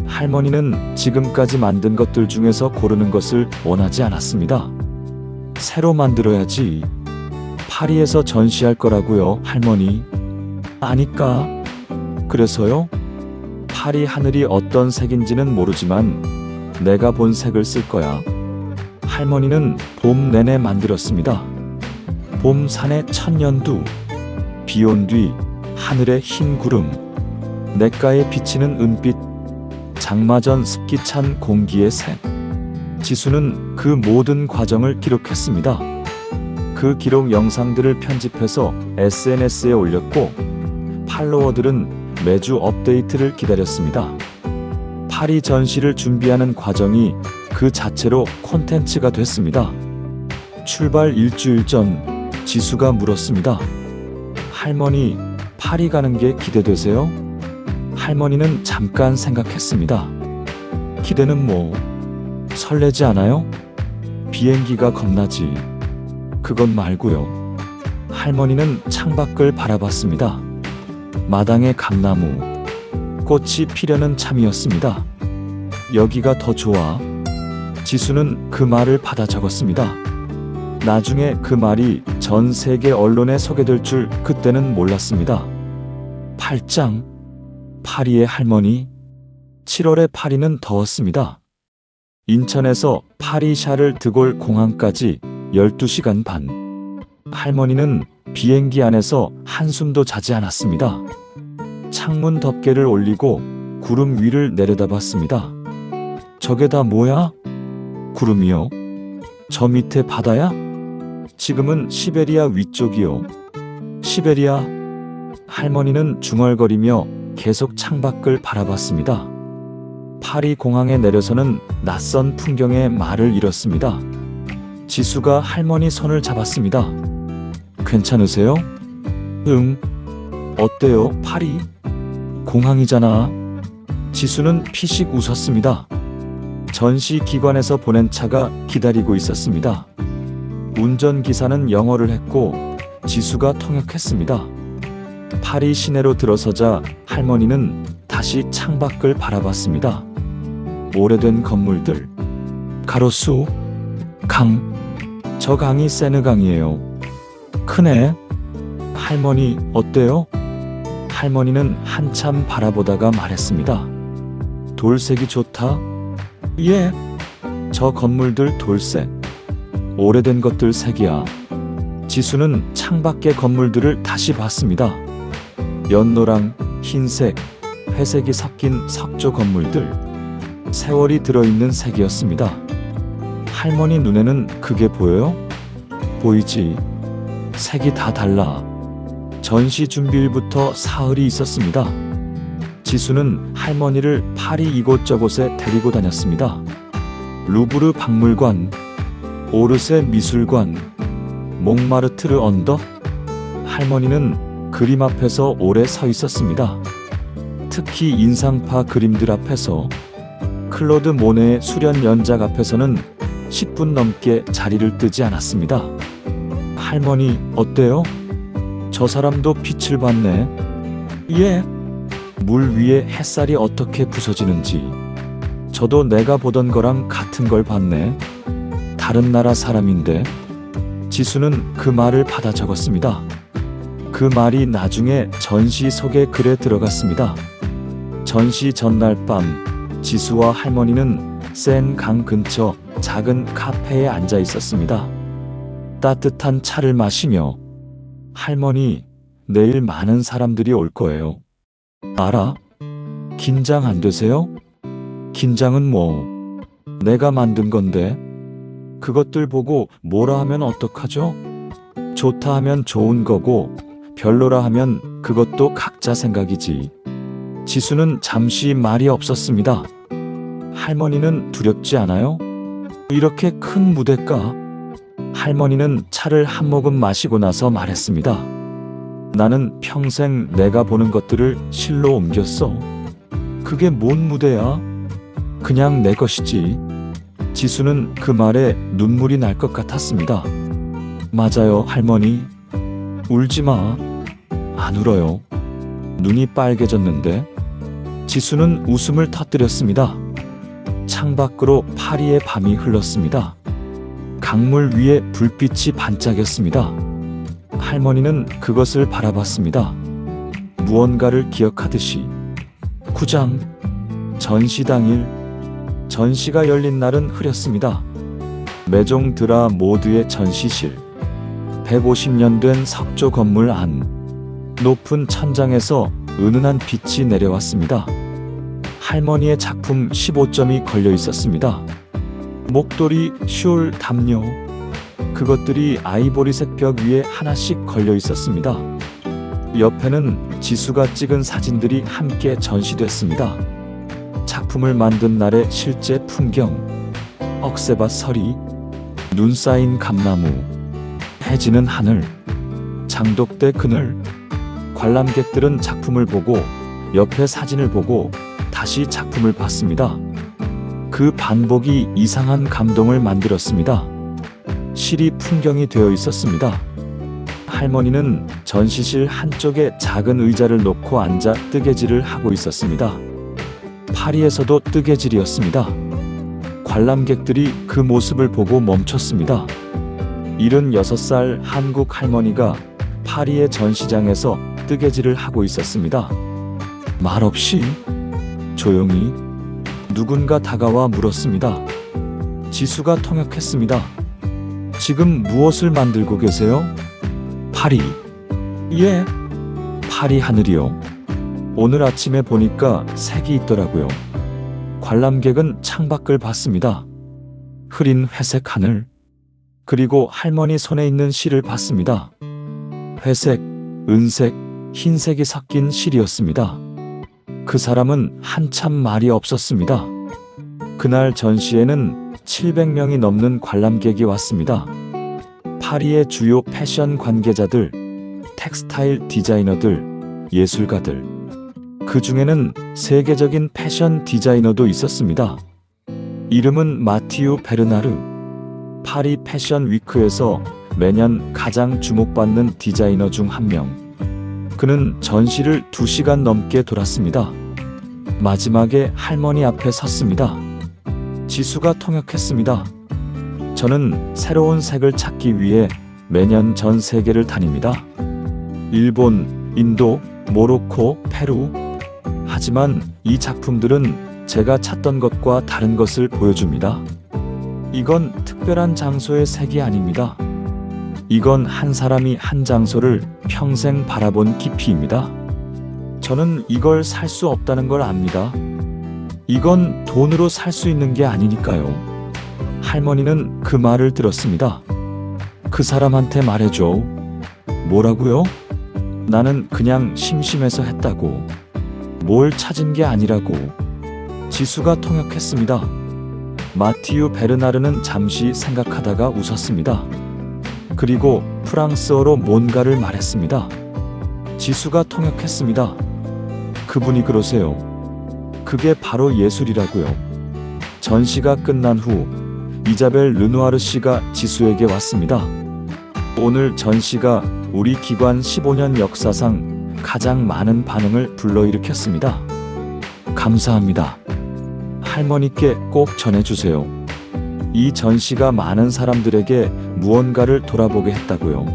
Speaker 1: 할머니는 지금까지 만든 것들 중에서 고르는 것을 원하지 않았습니다. 새로 만들어야지. 파리에서 전시할 거라고요, 할머니. 아니까. 그래서요? 파리 하늘이 어떤 색인지는 모르지만 내가 본 색을 쓸 거야. 할머니는 봄 내내 만들었습니다. 봄 산의 천년두, 비 온 뒤 하늘의 흰 구름, 냇가에 비치는 은빛, 장마 전 습기 찬 공기의 색. 지수는 그 모든 과정을 기록했습니다. 그 기록 영상들을 편집해서 SNS에 올렸고 팔로워들은 매주 업데이트를 기다렸습니다. 파리 전시를 준비하는 과정이 그 자체로 콘텐츠가 됐습니다. 출발 일주일 전 지수가 물었습니다. 할머니, 파리 가는 게 기대되세요? 할머니는 잠깐 생각했습니다. 기대는 뭐, 설레지 않아요? 비행기가 겁나지. 그건 말고요. 할머니는 창밖을 바라봤습니다. 마당의 감나무, 꽃이 피려는 참이었습니다. 여기가 더 좋아. 지수는 그 말을 받아 적었습니다. 나중에 그 말이 전 세계 언론에 소개될 줄 그때는 몰랐습니다. 8장 파리의 할머니. 7월의 파리는 더웠습니다. 인천에서 파리 샤를 드골 공항까지 12시간 반. 할머니는 비행기 안에서 한숨도 자지 않았습니다. 창문 덮개를 올리고 구름 위를 내려다봤습니다. 저게 다 뭐야? 구름이요? 저 밑에 바다야? 지금은 시베리아 위쪽이요. 시베리아? 할머니는 중얼거리며 계속 창밖을 바라봤습니다. 파리 공항에 내려서는 낯선 풍경에 말을 잃었습니다. 지수가 할머니 손을 잡았습니다. 괜찮으세요? 응. 어때요, 파리? 공항이잖아. 지수는 피식 웃었습니다. 전시 기관에서 보낸 차가 기다리고 있었습니다. 운전기사는 영어를 했고 지수가 통역했습니다. 파리 시내로 들어서자 할머니는 다시 창밖을 바라봤습니다. 오래된 건물들, 가로수, 강. 저 강이 세느강이에요. 크네. 할머니, 어때요? 할머니는 한참 바라보다가 말했습니다. 돌색이 좋다. 예. 저 건물들 돌색. 오래된 것들 색이야. 지수는 창밖의 건물들을 다시 봤습니다. 연노랑 흰색, 회색이 섞인 석조 건물들. 세월이 들어있는 색이었습니다. 할머니 눈에는 그게 보여요? 보이지? 색이 다 달라. 전시 준비일부터 사흘이 있었습니다. 지수는 할머니를 파리 이곳저곳에 데리고 다녔습니다. 루브르 박물관, 오르세 미술관, 몽마르트르 언덕. 할머니는 그림 앞에서 오래 서 있었습니다. 특히 인상파 그림들 앞에서. 클로드 모네의 수련 연작 앞에서는 10분 넘게 자리를 뜨지 않았습니다. 할머니, 어때요? 저 사람도 빛을 봤네. 예. 물 위에 햇살이 어떻게 부서지는지. 저도 내가 보던 거랑 같은 걸 봤네. 다른 나라 사람인데. 지수는 그 말을 받아 적었습니다. 그 말이 나중에 전시 소개 글에 들어갔습니다. 전시 전날 밤 지수와 할머니는 센 강 근처 작은 카페에 앉아 있었습니다. 따뜻한 차를 마시며 할머니, 내일 많은 사람들이 올 거예요. 알아? 긴장 안 되세요? 긴장은 뭐, 내가 만든 건데. 그것들 보고 뭐라 하면 어떡하죠? 좋다 하면 좋은 거고 별로라 하면 그것도 각자 생각이지. 지수는 잠시 말이 없었습니다. 할머니는 두렵지 않아요? 이렇게 큰 무대가? 할머니는 차를 한 모금 마시고 나서 말했습니다. 나는 평생 내가 보는 것들을 실로 옮겼어. 그게 뭔 무대야? 그냥 내 것이지. 지수는 그 말에 눈물이 날 것 같았습니다. 맞아요, 할머니. 울지 마. 안 울어요. 눈이 빨개졌는데. 지수는 웃음을 터뜨렸습니다. 창밖으로 파리의 밤이 흘렀습니다. 강물 위에 불빛이 반짝였습니다. 할머니는 그것을 바라봤습니다. 무언가를 기억하듯이. 9장 전시 당일, 전시가 열린 날은 흐렸습니다. 매종 드라 모드의 전시실, 150년 된 석조 건물 안, 높은 천장에서 은은한 빛이 내려왔습니다. 할머니의 작품 15점이 걸려 있었습니다. 목도리, 숄, 담요, 그것들이 아이보리색 벽 위에 하나씩 걸려 있었습니다. 옆에는 지수가 찍은 사진들이 함께 전시됐습니다. 작품을 만든 날의 실제 풍경, 억새밭 서리, 눈 쌓인 감나무, 해지는 하늘, 장독대 그늘. 관람객들은 작품을 보고 옆에 사진을 보고 다시 작품을 봤습니다. 그 반복이 이상한 감동을 만들었습니다. 실이 풍경이 되어 있었습니다. 할머니는 전시실 한쪽에 작은 의자를 놓고 앉아 뜨개질을 하고 있었습니다. 파리에서도 뜨개질이었습니다. 관람객들이 그 모습을 보고 멈췄습니다. 76살 한국 할머니가 파리의 전시장에서 뜨개질을 하고 있었습니다. 말없이 조용히 누군가 다가와 물었습니다. 지수가 통역했습니다. 지금 무엇을 만들고 계세요? 파리. 예, 파리 하늘이요. 오늘 아침에 보니까 색이 있더라고요. 관람객은 창밖을 봤습니다. 흐린 회색 하늘, 그리고 할머니 손에 있는 실을 봤습니다. 회색, 은색, 흰색이 섞인 실이었습니다. 그 사람은 한참 말이 없었습니다. 그날 전시에는 700명이 넘는 관람객이 왔습니다. 파리의 주요 패션 관계자들, 텍스타일 디자이너들, 예술가들, 그 중에는 세계적인 패션 디자이너도 있었습니다. 이름은 마티유 베르나르. 파리 패션 위크에서 매년 가장 주목받는 디자이너 중 한 명. 그는 전시를 2시간 넘게 돌았습니다. 마지막에 할머니 앞에 섰습니다. 지수가 통역했습니다. 저는 새로운 색을 찾기 위해 매년 전 세계를 다닙니다. 일본, 인도, 모로코, 페루. 하지만 이 작품들은 제가 찾던 것과 다른 것을 보여줍니다. 이건 특별한 장소의 색이 아닙니다. 이건 한 사람이 한 장소를 평생 바라본 깊이입니다. 저는 이걸 살 수 없다는 걸 압니다. 이건 돈으로 살 수 있는 게 아니니까요. 할머니는 그 말을 들었습니다. 그 사람한테 말해줘. 뭐라고요? 나는 그냥 심심해서 했다고. 뭘 찾은 게 아니라고. 지수가 통역했습니다. 마티유 베르나르는 잠시 생각하다가 웃었습니다. 그리고 프랑스어로 뭔가를 말했습니다. 지수가 통역했습니다. 그분이 그러세요. 그게 바로 예술이라고요. 전시가 끝난 후 이자벨 르누아르 씨가 지수에게 왔습니다. 오늘 전시가 우리 기관 15년 역사상 가장 많은 반응을 불러일으켰습니다. 감사합니다. 할머니께 꼭 전해주세요. 이 전시가 많은 사람들에게 무언가를 돌아보게 했다고요.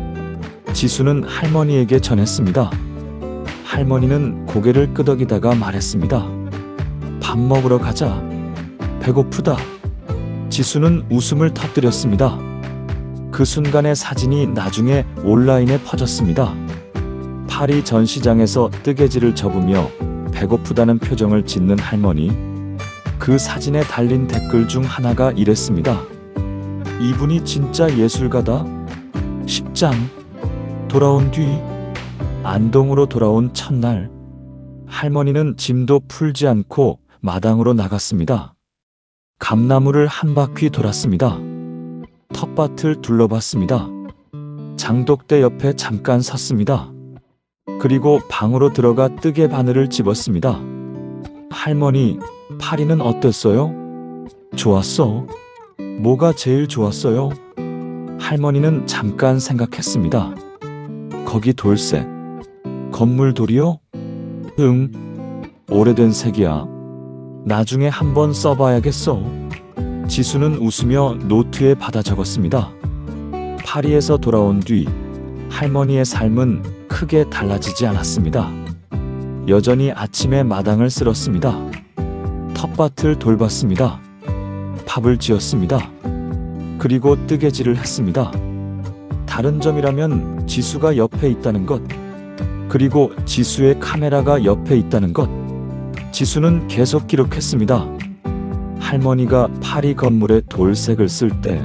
Speaker 1: 지수는 할머니에게 전했습니다. 할머니는 고개를 끄덕이다가 말했습니다. 밥 먹으러 가자. 배고프다. 지수는 웃음을 터뜨렸습니다. 그 순간의 사진이 나중에 온라인에 퍼졌습니다. 파리 전시장에서 뜨개질을 접으며 배고프다는 표정을 짓는 할머니. 그 사진에 달린 댓글 중 하나가 이랬습니다. 이분이 진짜 예술가다. 10장. 돌아온 뒤. 안동으로 돌아온 첫날. 할머니는 짐도 풀지 않고 마당으로 나갔습니다. 감나무를 한 바퀴 돌았습니다. 텃밭을 둘러봤습니다. 장독대 옆에 잠깐 섰습니다. 그리고 방으로 들어가 뜨개 바늘을 집었습니다. 할머니, 파리는 어땠어요? 좋았어. 뭐가 제일 좋았어요? 할머니는 잠깐 생각했습니다. 거기 돌색. 건물 돌이요? 응. 오래된 색이야. 나중에 한번 써봐야겠어. 지수는 웃으며 노트에 받아 적었습니다. 파리에서 돌아온 뒤 할머니의 삶은 크게 달라지지 않았습니다. 여전히 아침에 마당을 쓸었습니다. 텃밭을 돌봤습니다. 밥을 지었습니다. 그리고 뜨개질을 했습니다. 다른 점이라면 지수가 옆에 있다는 것, 그리고 지수의 카메라가 옆에 있다는 것. 지수는 계속 기록했습니다. 할머니가 파리 건물에 돌색을 쓸 때,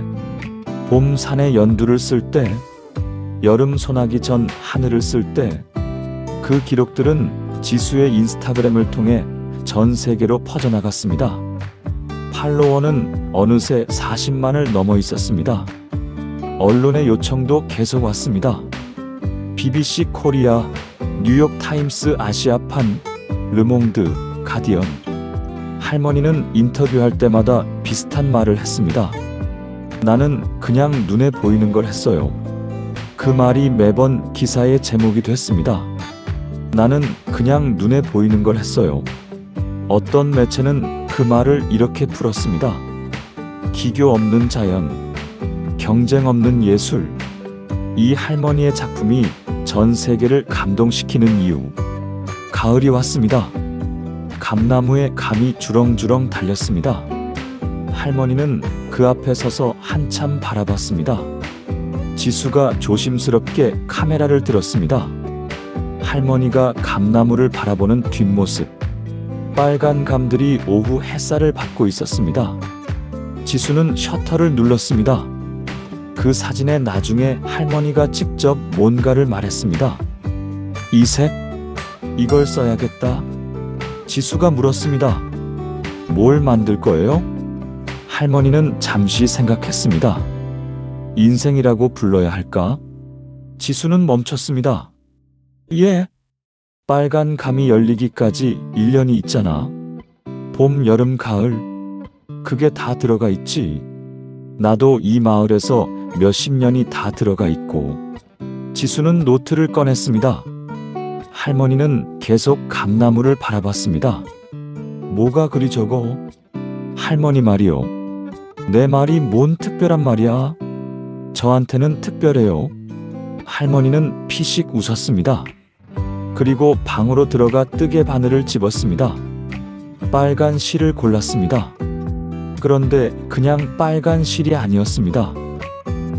Speaker 1: 봄 산에 연두를 쓸 때, 여름 소나기 전 하늘을 쓸 때, 그 기록들은 지수의 인스타그램을 통해 전 세계로 퍼져나갔습니다. 팔로워는 어느새 40만을 넘어 있었습니다. 언론의 요청도 계속 왔습니다. BBC 코리아, 뉴욕 타임스 아시아판, 르몽드, 가디언. 할머니는 인터뷰할 때마다 비슷한 말을 했습니다. 나는 그냥 눈에 보이는 걸 했어요. 그 말이 매번 기사의 제목이 됐습니다. 나는 그냥 눈에 보이는 걸 했어요. 어떤 매체는 그 말을 이렇게 풀었습니다. 기교 없는 자연, 경쟁 없는 예술. 이 할머니의 작품이 전 세계를 감동시키는 이유. 가을이 왔습니다. 감나무에 감이 주렁주렁 달렸습니다. 할머니는 그 앞에 서서 한참 바라봤습니다. 지수가 조심스럽게 카메라를 들었습니다. 할머니가 감나무를 바라보는 뒷모습. 빨간 감들이 오후 햇살을 받고 있었습니다. 지수는 셔터를 눌렀습니다. 그 사진의 나중에 할머니가 직접 뭔가를 말했습니다. 이 색? 이걸 써야겠다. 지수가 물었습니다. 뭘 만들 거예요? 할머니는 잠시 생각했습니다. 인생이라고 불러야 할까? 지수는 멈췄습니다. 예. 빨간 감이 열리기까지 1년이 있잖아. 봄, 여름, 가을. 그게 다 들어가 있지. 나도 이 마을에서 몇십 년이 다 들어가 있고. 지수는 노트를 꺼냈습니다. 할머니는 계속 감나무를 바라봤습니다. 뭐가 그리 적어? 할머니 말이요. 내 말이 뭔 특별한 말이야? 저한테는 특별해요. 할머니는 피식 웃었습니다. 그리고 방으로 들어가 뜨개 바늘을 집었습니다. 빨간 실을 골랐습니다. 그런데 그냥 빨간 실이 아니었습니다.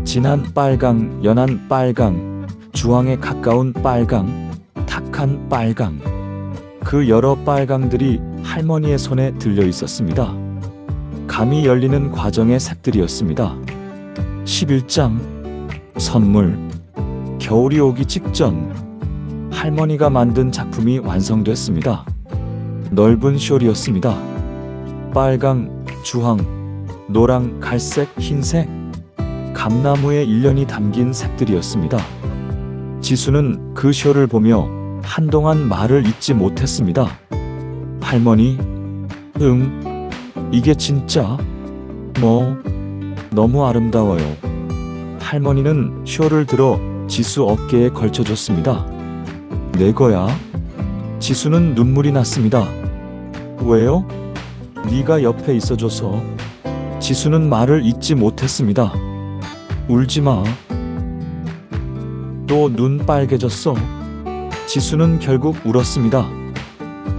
Speaker 1: 진한 빨강, 연한 빨강, 주황에 가까운 빨강, 탁한 빨강. 그 여러 빨강들이 할머니의 손에 들려 있었습니다. 감이 열리는 과정의 색들이었습니다. 11장 선물. 겨울이 오기 직전 할머니가 만든 작품이 완성됐습니다. 넓은 숄이었습니다. 빨강, 주황, 노랑, 갈색, 흰색. 감나무의 일년이 담긴 색들이었습니다. 지수는 그 숄을 보며 한동안 말을 잇지 못했습니다. 할머니, 이게 진짜? 너무 아름다워요. 할머니는 숄을 들어 지수 어깨에 걸쳐줬습니다. 내 거야? 지수는 눈물이 났습니다. 왜요? 네가 옆에 있어줘서. 지수는 말을 잇지 못했습니다. 울지 마. 또 눈 빨개졌어. 지수는 결국 울었습니다.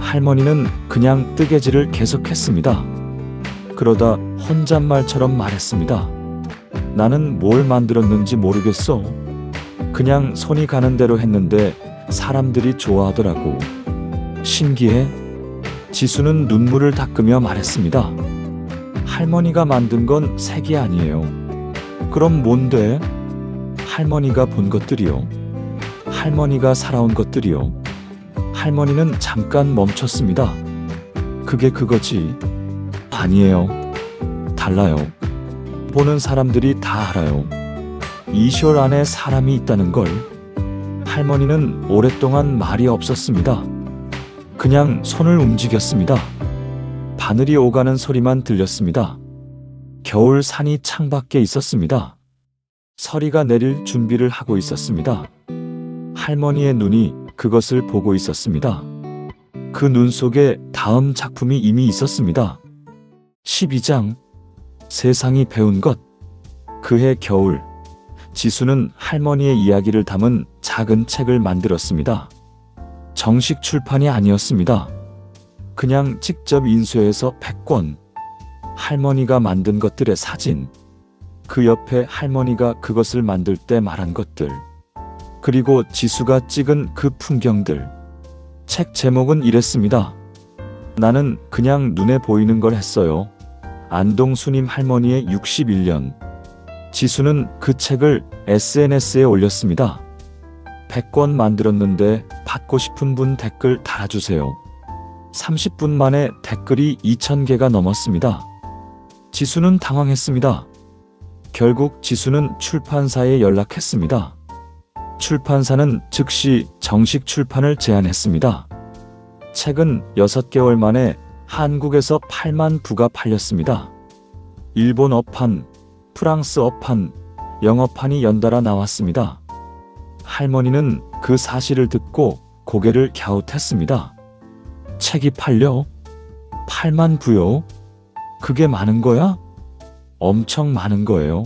Speaker 1: 할머니는 그냥 뜨개질을 계속했습니다. 그러다 혼잣말처럼 말했습니다. 나는 뭘 만들었는지 모르겠어. 그냥 손이 가는 대로 했는데 사람들이 좋아하더라고. 신기해. 지수는 눈물을 닦으며 말했습니다. 할머니가 만든 건 색이 아니에요. 그럼 뭔데? 할머니가 본 것들이요. 할머니가 살아온 것들이요. 할머니는 잠깐 멈췄습니다. 그게 그거지. 아니에요. 달라요. 보는 사람들이 다 알아요. 이 숄 안에 사람이 있다는 걸. 할머니는 오랫동안 말이 없었습니다. 그냥 손을 움직였습니다. 바늘이 오가는 소리만 들렸습니다. 겨울 산이 창밖에 있었습니다. 서리가 내릴 준비를 하고 있었습니다. 할머니의 눈이 그것을 보고 있었습니다. 그 눈 속에 다음 작품이 이미 있었습니다. 12장 세상이 배운 것. 그해 겨울 지수는 할머니의 이야기를 담은 작은 책을 만들었습니다. 정식 출판이 아니었습니다. 그냥 직접 인쇄해서 100권. 할머니가 만든 것들의 사진. 그 옆에 할머니가 그것을 만들 때 말한 것들. 그리고 지수가 찍은 그 풍경들. 책 제목은 이랬습니다. 나는 그냥 눈에 보이는 걸 했어요. 안동수님 할머니의 61년. 지수는 그 책을 SNS에 올렸습니다. 100권 만들었는데 받고 싶은 분 댓글 달아주세요. 30분 만에 댓글이 2000개가 넘었습니다. 지수는 당황했습니다. 결국 지수는 출판사에 연락했습니다. 출판사는 즉시 정식 출판을 제안했습니다. 책은 6개월 만에 한국에서 8만 부가 팔렸습니다. 일본어판, 프랑스어판, 영어판이 연달아 나왔습니다. 할머니는 그 사실을 듣고 고개를 갸웃했습니다. 책이 팔려? 8만 부요? 그게 많은 거야? 엄청 많은 거예요.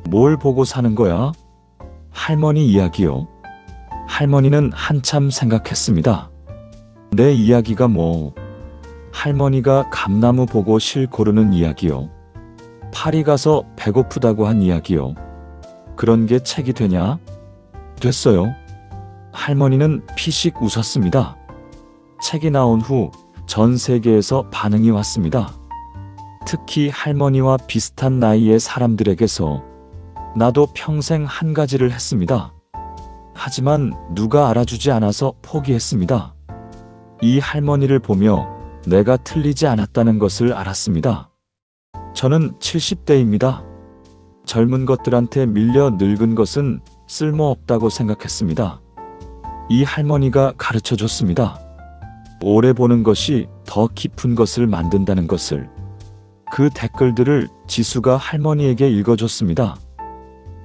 Speaker 1: 뭘 보고 사는 거야? 할머니 이야기요. 할머니는 한참 생각했습니다. 내 이야기가 뭐? 할머니가 감나무 보고 실 고르는 이야기요. 파리 가서 배고프다고 한 이야기요. 그런 게 책이 되냐? 됐어요. 할머니는 피식 웃었습니다. 책이 나온 후 전 세계에서 반응이 왔습니다. 특히 할머니와 비슷한 나이의 사람들에게서 나도 평생 한 가지를 했습니다. 하지만 누가 알아주지 않아서 포기했습니다. 이 할머니를 보며 내가 틀리지 않았다는 것을 알았습니다. 저는 70대입니다. 젊은 것들한테 밀려 늙은 것은 쓸모없다고 생각했습니다. 이 할머니가 가르쳐 줬습니다. 오래 보는 것이 더 깊은 것을 만든다는 것을. 그 댓글들을 지수가 할머니에게 읽어줬습니다.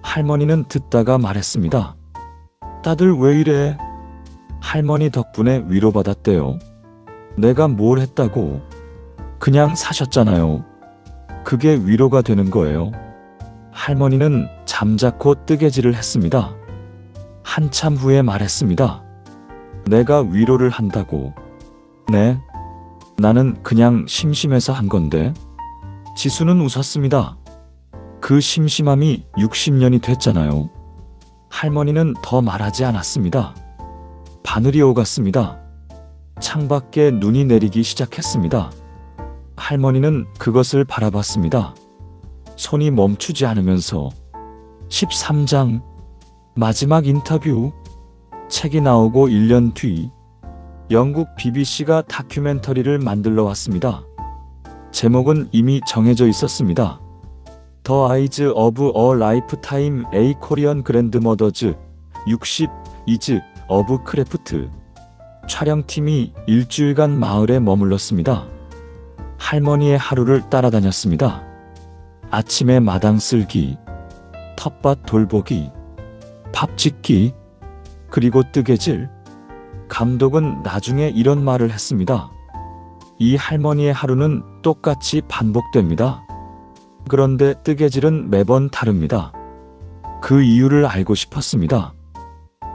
Speaker 1: 할머니는 듣다가 말했습니다. 다들 왜 이래? 할머니 덕분에 위로받았대요. 내가 뭘 했다고? 그냥 사셨잖아요. 그게 위로가 되는 거예요. 할머니는 잠자코 뜨개질을 했습니다. 한참 후에 말했습니다. 내가 위로를 한다고. 네. 나는 그냥 심심해서 한 건데. 지수는 웃었습니다. 그 심심함이 60년이 됐잖아요. 할머니는 더 말하지 않았습니다. 바늘이 오갔습니다. 창밖에 눈이 내리기 시작했습니다. 할머니는 그것을 바라봤습니다. 손이 멈추지 않으면서. 13장 마지막 인터뷰. 책이 나오고 1년 뒤 영국 BBC가 다큐멘터리를 만들러 왔습니다. 제목은 이미 정해져 있었습니다. The Eyes of a Lifetime A Korean Grandmother's 60 Years of Craft. 촬영팀이 일주일간 마을에 머물렀습니다. 할머니의 하루를 따라다녔습니다. 아침에 마당 쓸기, 텃밭 돌보기, 밥 짓기, 그리고 뜨개질. 감독은 나중에 이런 말을 했습니다. 이 할머니의 하루는 똑같이 반복됩니다. 그런데 뜨개질은 매번 다릅니다. 그 이유를 알고 싶었습니다.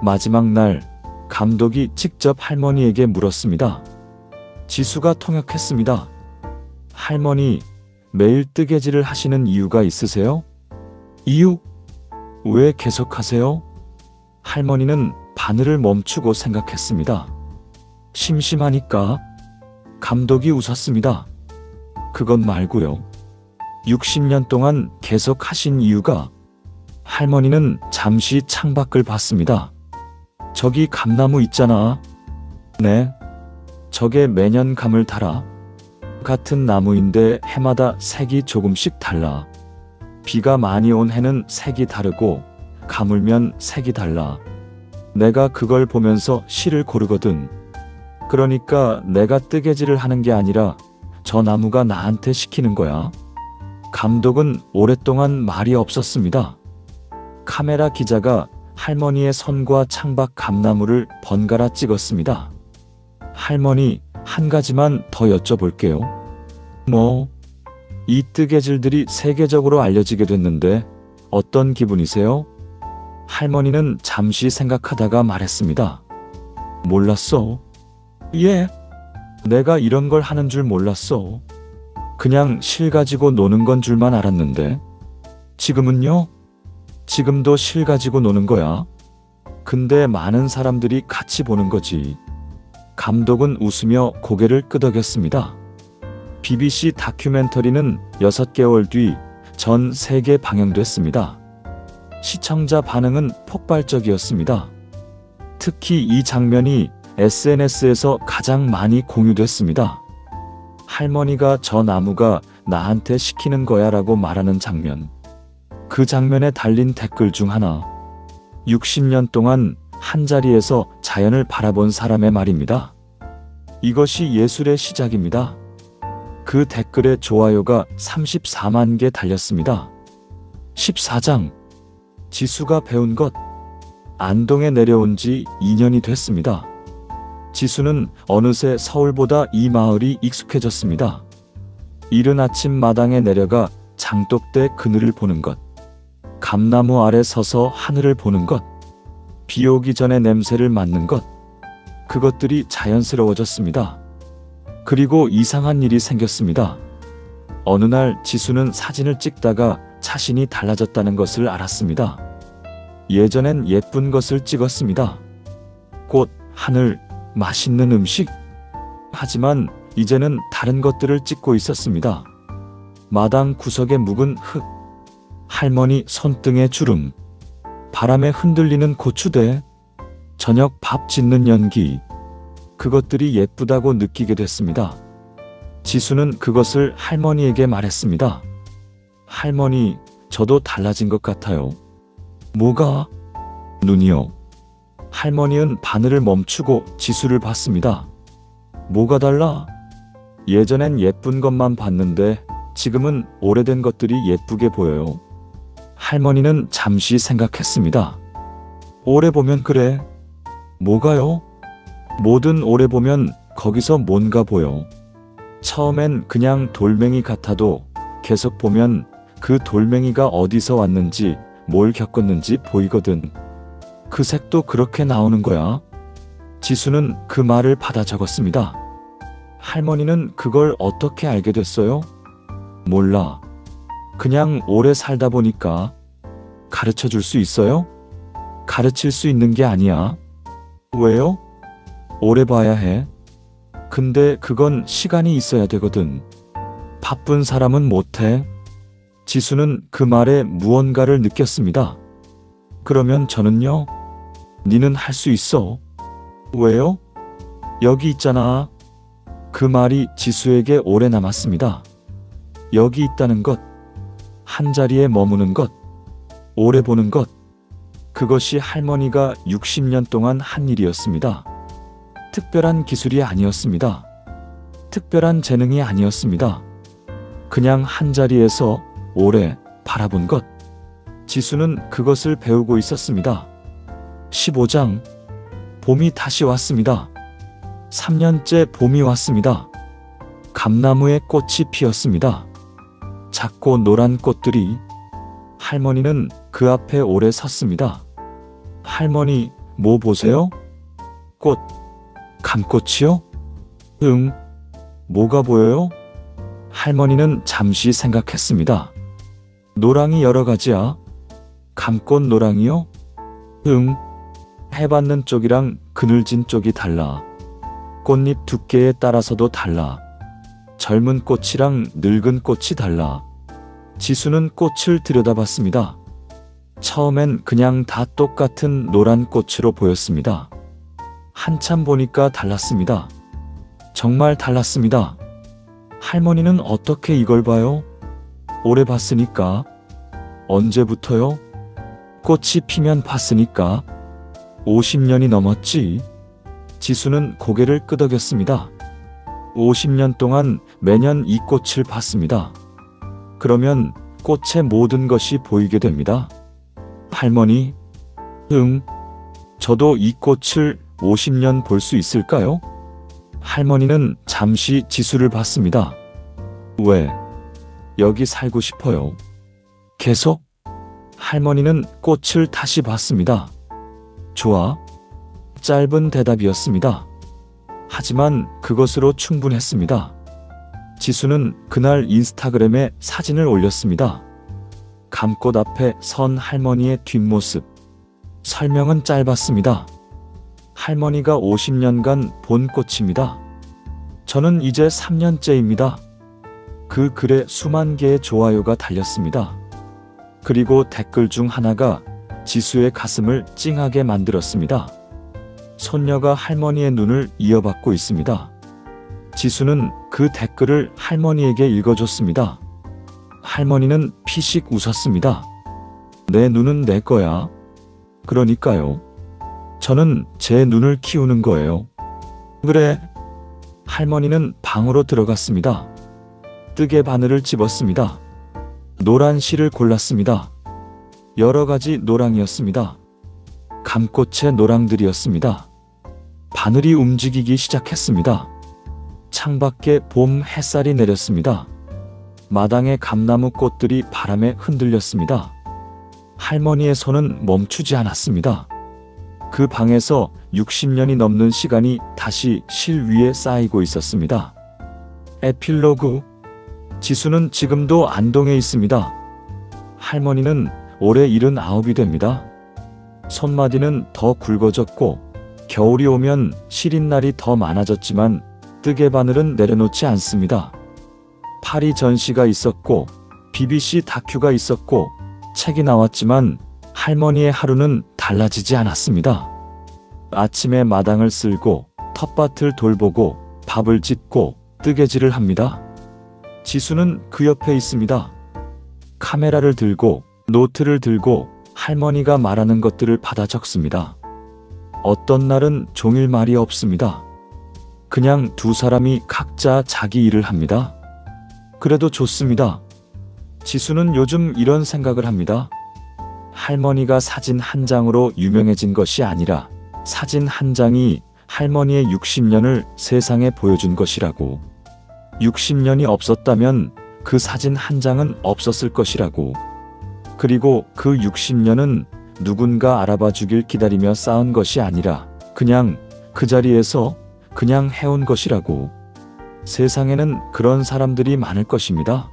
Speaker 1: 마지막 날 감독이 직접 할머니에게 물었습니다. 지수가 통역했습니다. 할머니, 매일 뜨개질을 하시는 이유가 있으세요? 이유? 왜 계속하세요? 할머니는 바늘을 멈추고 생각했습니다. 심심하니까. 감독이 웃었습니다. 그건 말고요. 60년 동안 계속 하신 이유가. 할머니는 잠시 창밖을 봤습니다. 저기 감나무 있잖아. 네. 저게 매년 감을 달아. 같은 나무인데 해마다 색이 조금씩 달라. 비가 많이 온 해는 색이 다르고 가물면 색이 달라. 내가 그걸 보면서 실을 고르거든. 그러니까 내가 뜨개질을 하는 게 아니라 저 나무가 나한테 시키는 거야. 감독은 오랫동안 말이 없었습니다. 카메라 기자가 할머니의 손과 창밖 감나무를 번갈아 찍었습니다. 할머니, 한 가지만 더 여쭤볼게요. 뭐? 이 뜨개질들이 세계적으로 알려지게 됐는데 어떤 기분이세요? 할머니는 잠시 생각하다가 말했습니다. 몰랐어. 예. 내가 이런 걸 하는 줄 몰랐어. 그냥 실 가지고 노는 건 줄만 알았는데. 지금은요? 지금도 실 가지고 노는 거야. 근데 많은 사람들이 같이 보는 거지. 감독은 웃으며 고개를 끄덕였습니다. BBC 다큐멘터리는 6개월 뒤 전 세계 방영됐습니다. 시청자 반응은 폭발적이었습니다. 특히 이 장면이 SNS에서 가장 많이 공유됐습니다. 할머니가 저 나무가 나한테 시키는 거야 라고 말하는 장면. 그 장면에 달린 댓글 중 하나. 60년 동안 한자리에서 자연을 바라본 사람의 말입니다. 이것이 예술의 시작입니다. 그 댓글에 좋아요가 34만 개 달렸습니다. 14장. 지수가 배운 것. 안동에 내려온 지 2년이 됐습니다. 지수는 어느새 서울보다 이 마을이 익숙해졌습니다. 이른 아침 마당에 내려가 장독대 그늘을 보는 것. 감나무 아래 서서 하늘을 보는 것. 비 오기 전에 냄새를 맡는 것. 그것들이 자연스러워졌습니다. 그리고 이상한 일이 생겼습니다. 어느 날 지수는 사진을 찍다가 자신이 달라졌다는 것을 알았습니다. 예전엔 예쁜 것을 찍었습니다. 꽃, 하늘, 맛있는 음식. 하지만 이제는 다른 것들을 찍고 있었습니다. 마당 구석에 묵은 흙, 할머니 손등의 주름, 바람에 흔들리는 고추대, 저녁 밥 짓는 연기. 그것들이 예쁘다고 느끼게 됐습니다. 지수는 그것을 할머니에게 말했습니다. 할머니, 저도 달라진 것 같아요. 뭐가? 눈이요. 할머니는 바늘을 멈추고 지수를 봤습니다. 뭐가 달라? 예전엔 예쁜 것만 봤는데 지금은 오래된 것들이 예쁘게 보여요. 할머니는 잠시 생각했습니다. 오래 보면 그래. 뭐가요? 뭐든 오래 보면 거기서 뭔가 보여. 처음엔 그냥 돌멩이 같아도 계속 보면 그 돌멩이가 어디서 왔는지 뭘 겪었는지 보이거든. 그 색도 그렇게 나오는 거야. 지수는 그 말을 받아 적었습니다. 할머니는 그걸 어떻게 알게 됐어요? 몰라. 그냥 오래 살다 보니까. 가르쳐 줄 수 있어요? 가르칠 수 있는 게 아니야. 왜요? 오래 봐야 해. 근데 그건 시간이 있어야 되거든. 바쁜 사람은 못해. 지수는 그 말에 무언가를 느꼈습니다. 그러면 저는요? 니는 할 수 있어. 왜요? 여기 있잖아. 그 말이 지수에게 오래 남았습니다. 여기 있다는 것, 한자리에 머무는 것, 오래 보는 것. 그것이 할머니가 60년 동안 한 일이었습니다. 특별한 기술이 아니었습니다. 특별한 재능이 아니었습니다. 그냥 한자리에서 오래 바라본 것. 지수는 그것을 배우고 있었습니다. 15장. 봄이 다시 왔습니다. 3년째 봄이 왔습니다. 감나무에 꽃이 피었습니다. 작고 노란 꽃들이. 할머니는 그 앞에 오래 섰습니다. 할머니, 뭐 보세요? 꽃. 감꽃이요? 응. 뭐가 보여요? 할머니는 잠시 생각했습니다. 노랑이 여러 가지야. 감꽃 노랑이요? 응. 해받는 쪽이랑 그늘진 쪽이 달라. 꽃잎 두께에 따라서도 달라. 젊은 꽃이랑 늙은 꽃이 달라. 지수는 꽃을 들여다봤습니다. 처음엔 그냥 다 똑같은 노란 꽃으로 보였습니다. 한참 보니까 달랐습니다. 정말 달랐습니다. 할머니는 어떻게 이걸 봐요? 오래 봤으니까. 언제부터요? 꽃이 피면 봤으니까. 50년이 넘었지. 지수는 고개를 끄덕였습니다. 50년 동안 매년 이 꽃을 봤습니다. 그러면 꽃의 모든 것이 보이게 됩니다. 할머니, 응. 저도 이 꽃을 50년 볼 수 있을까요? 할머니는 잠시 지수를 봤습니다. 왜? 여기 살고 싶어요. 계속? 할머니는 꽃을 다시 봤습니다. 좋아. 짧은 대답이었습니다. 하지만 그것으로 충분했습니다. 지수는 그날 인스타그램에 사진을 올렸습니다. 감꽃 앞에 선 할머니의 뒷모습. 설명은 짧았습니다. 할머니가 50년간 본 꽃입니다. 저는 이제 3년째입니다. 그 글에 수만 개의 좋아요가 달렸습니다. 그리고 댓글 중 하나가 지수의 가슴을 찡하게 만들었습니다. 손녀가 할머니의 눈을 이어받고 있습니다. 지수는 그 댓글을 할머니에게 읽어줬습니다. 할머니는 피식 웃었습니다. 내 눈은 내 거야. 그러니까요. 저는 제 눈을 키우는 거예요. 그래. 할머니는 방으로 들어갔습니다. 뜨개 바늘을 집었습니다. 노란 실을 골랐습니다. 여러 가지 노랑이었습니다. 감꽃의 노랑들이었습니다. 바늘이 움직이기 시작했습니다. 창밖에 봄 햇살이 내렸습니다. 마당의 감나무 꽃들이 바람에 흔들렸습니다. 할머니의 손은 멈추지 않았습니다. 그 방에서 60년이 넘는 시간이 다시 실 위에 쌓이고 있었습니다. 에필로그. 지수는 지금도 안동에 있습니다. 할머니는 올해 79이 됩니다. 손마디는 더 굵어졌고 겨울이 오면 시린 날이 더 많아졌지만 뜨개 바늘은 내려놓지 않습니다. 파리 전시가 있었고 BBC 다큐가 있었고 책이 나왔지만 할머니의 하루는 달라지지 않았습니다. 아침에 마당을 쓸고 텃밭을 돌보고 밥을 짓고 뜨개질을 합니다. 지수는 그 옆에 있습니다. 카메라를 들고 노트를 들고 할머니가 말하는 것들을 받아 적습니다. 어떤 날은 종일 말이 없습니다. 그냥 두 사람이 각자 자기 일을 합니다. 그래도 좋습니다. 지수는 요즘 이런 생각을 합니다. 할머니가 사진 한 장으로 유명해진 것이 아니라 사진 한 장이 할머니의 60년을 세상에 보여준 것이라고. 60년이 없었다면 그 사진 한 장은 없었을 것이라고. 그리고 그 60년은 누군가 알아봐 주길 기다리며 쌓은 것이 아니라 그냥 그 자리에서 그냥 해온 것이라고. 세상에는 그런 사람들이 많을 것입니다.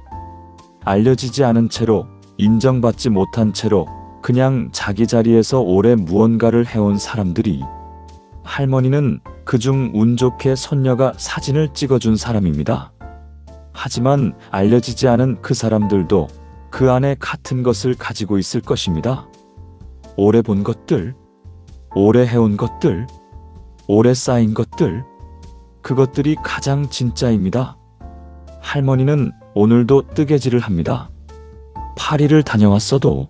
Speaker 1: 알려지지 않은 채로, 인정받지 못한 채로 그냥 자기 자리에서 오래 무언가를 해온 사람들이. 할머니는 그중 운 좋게 손녀가 사진을 찍어준 사람입니다. 하지만 알려지지 않은 그 사람들도 그 안에 같은 것을 가지고 있을 것입니다. 오래 본 것들, 오래 해온 것들, 오래 쌓인 것들, 그것들이 가장 진짜입니다. 할머니는 오늘도 뜨개질을 합니다. 파리를 다녀왔어도,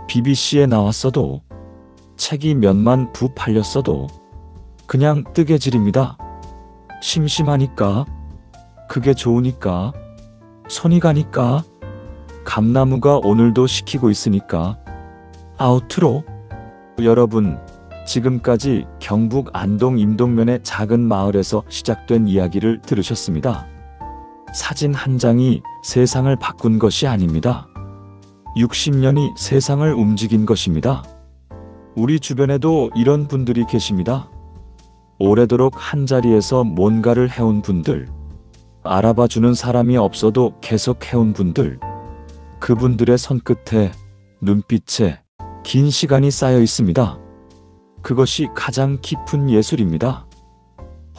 Speaker 1: BBC에 나왔어도, 책이 몇만 부 팔렸어도 그냥 뜨개질입니다. 심심하니까, 그게 좋으니까, 손이 가니까, 감나무가 오늘도 시키고 있으니까. 아우트로. 여러분, 지금까지 경북 안동 임동면의 작은 마을에서 시작된 이야기를 들으셨습니다. 사진 한 장이 세상을 바꾼 것이 아닙니다. 60년이 세상을 움직인 것입니다. 우리 주변에도 이런 분들이 계십니다. 오래도록 한자리에서 뭔가를 해온 분들, 알아봐주는 사람이 없어도 계속 해온 분들, 그분들의 손끝에, 눈빛에 긴 시간이 쌓여 있습니다. 그것이 가장 깊은 예술입니다.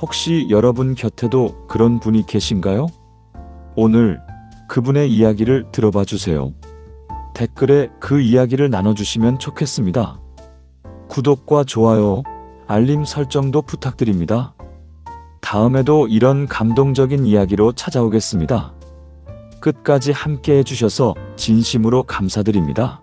Speaker 1: 혹시 여러분 곁에도 그런 분이 계신가요? 오늘 그분의 이야기를 들어봐 주세요. 댓글에 그 이야기를 나눠주시면 좋겠습니다. 구독과 좋아요, 알림 설정도 부탁드립니다. 다음에도 이런 감동적인 이야기로 찾아오겠습니다. 끝까지 함께 해주셔서 진심으로 감사드립니다.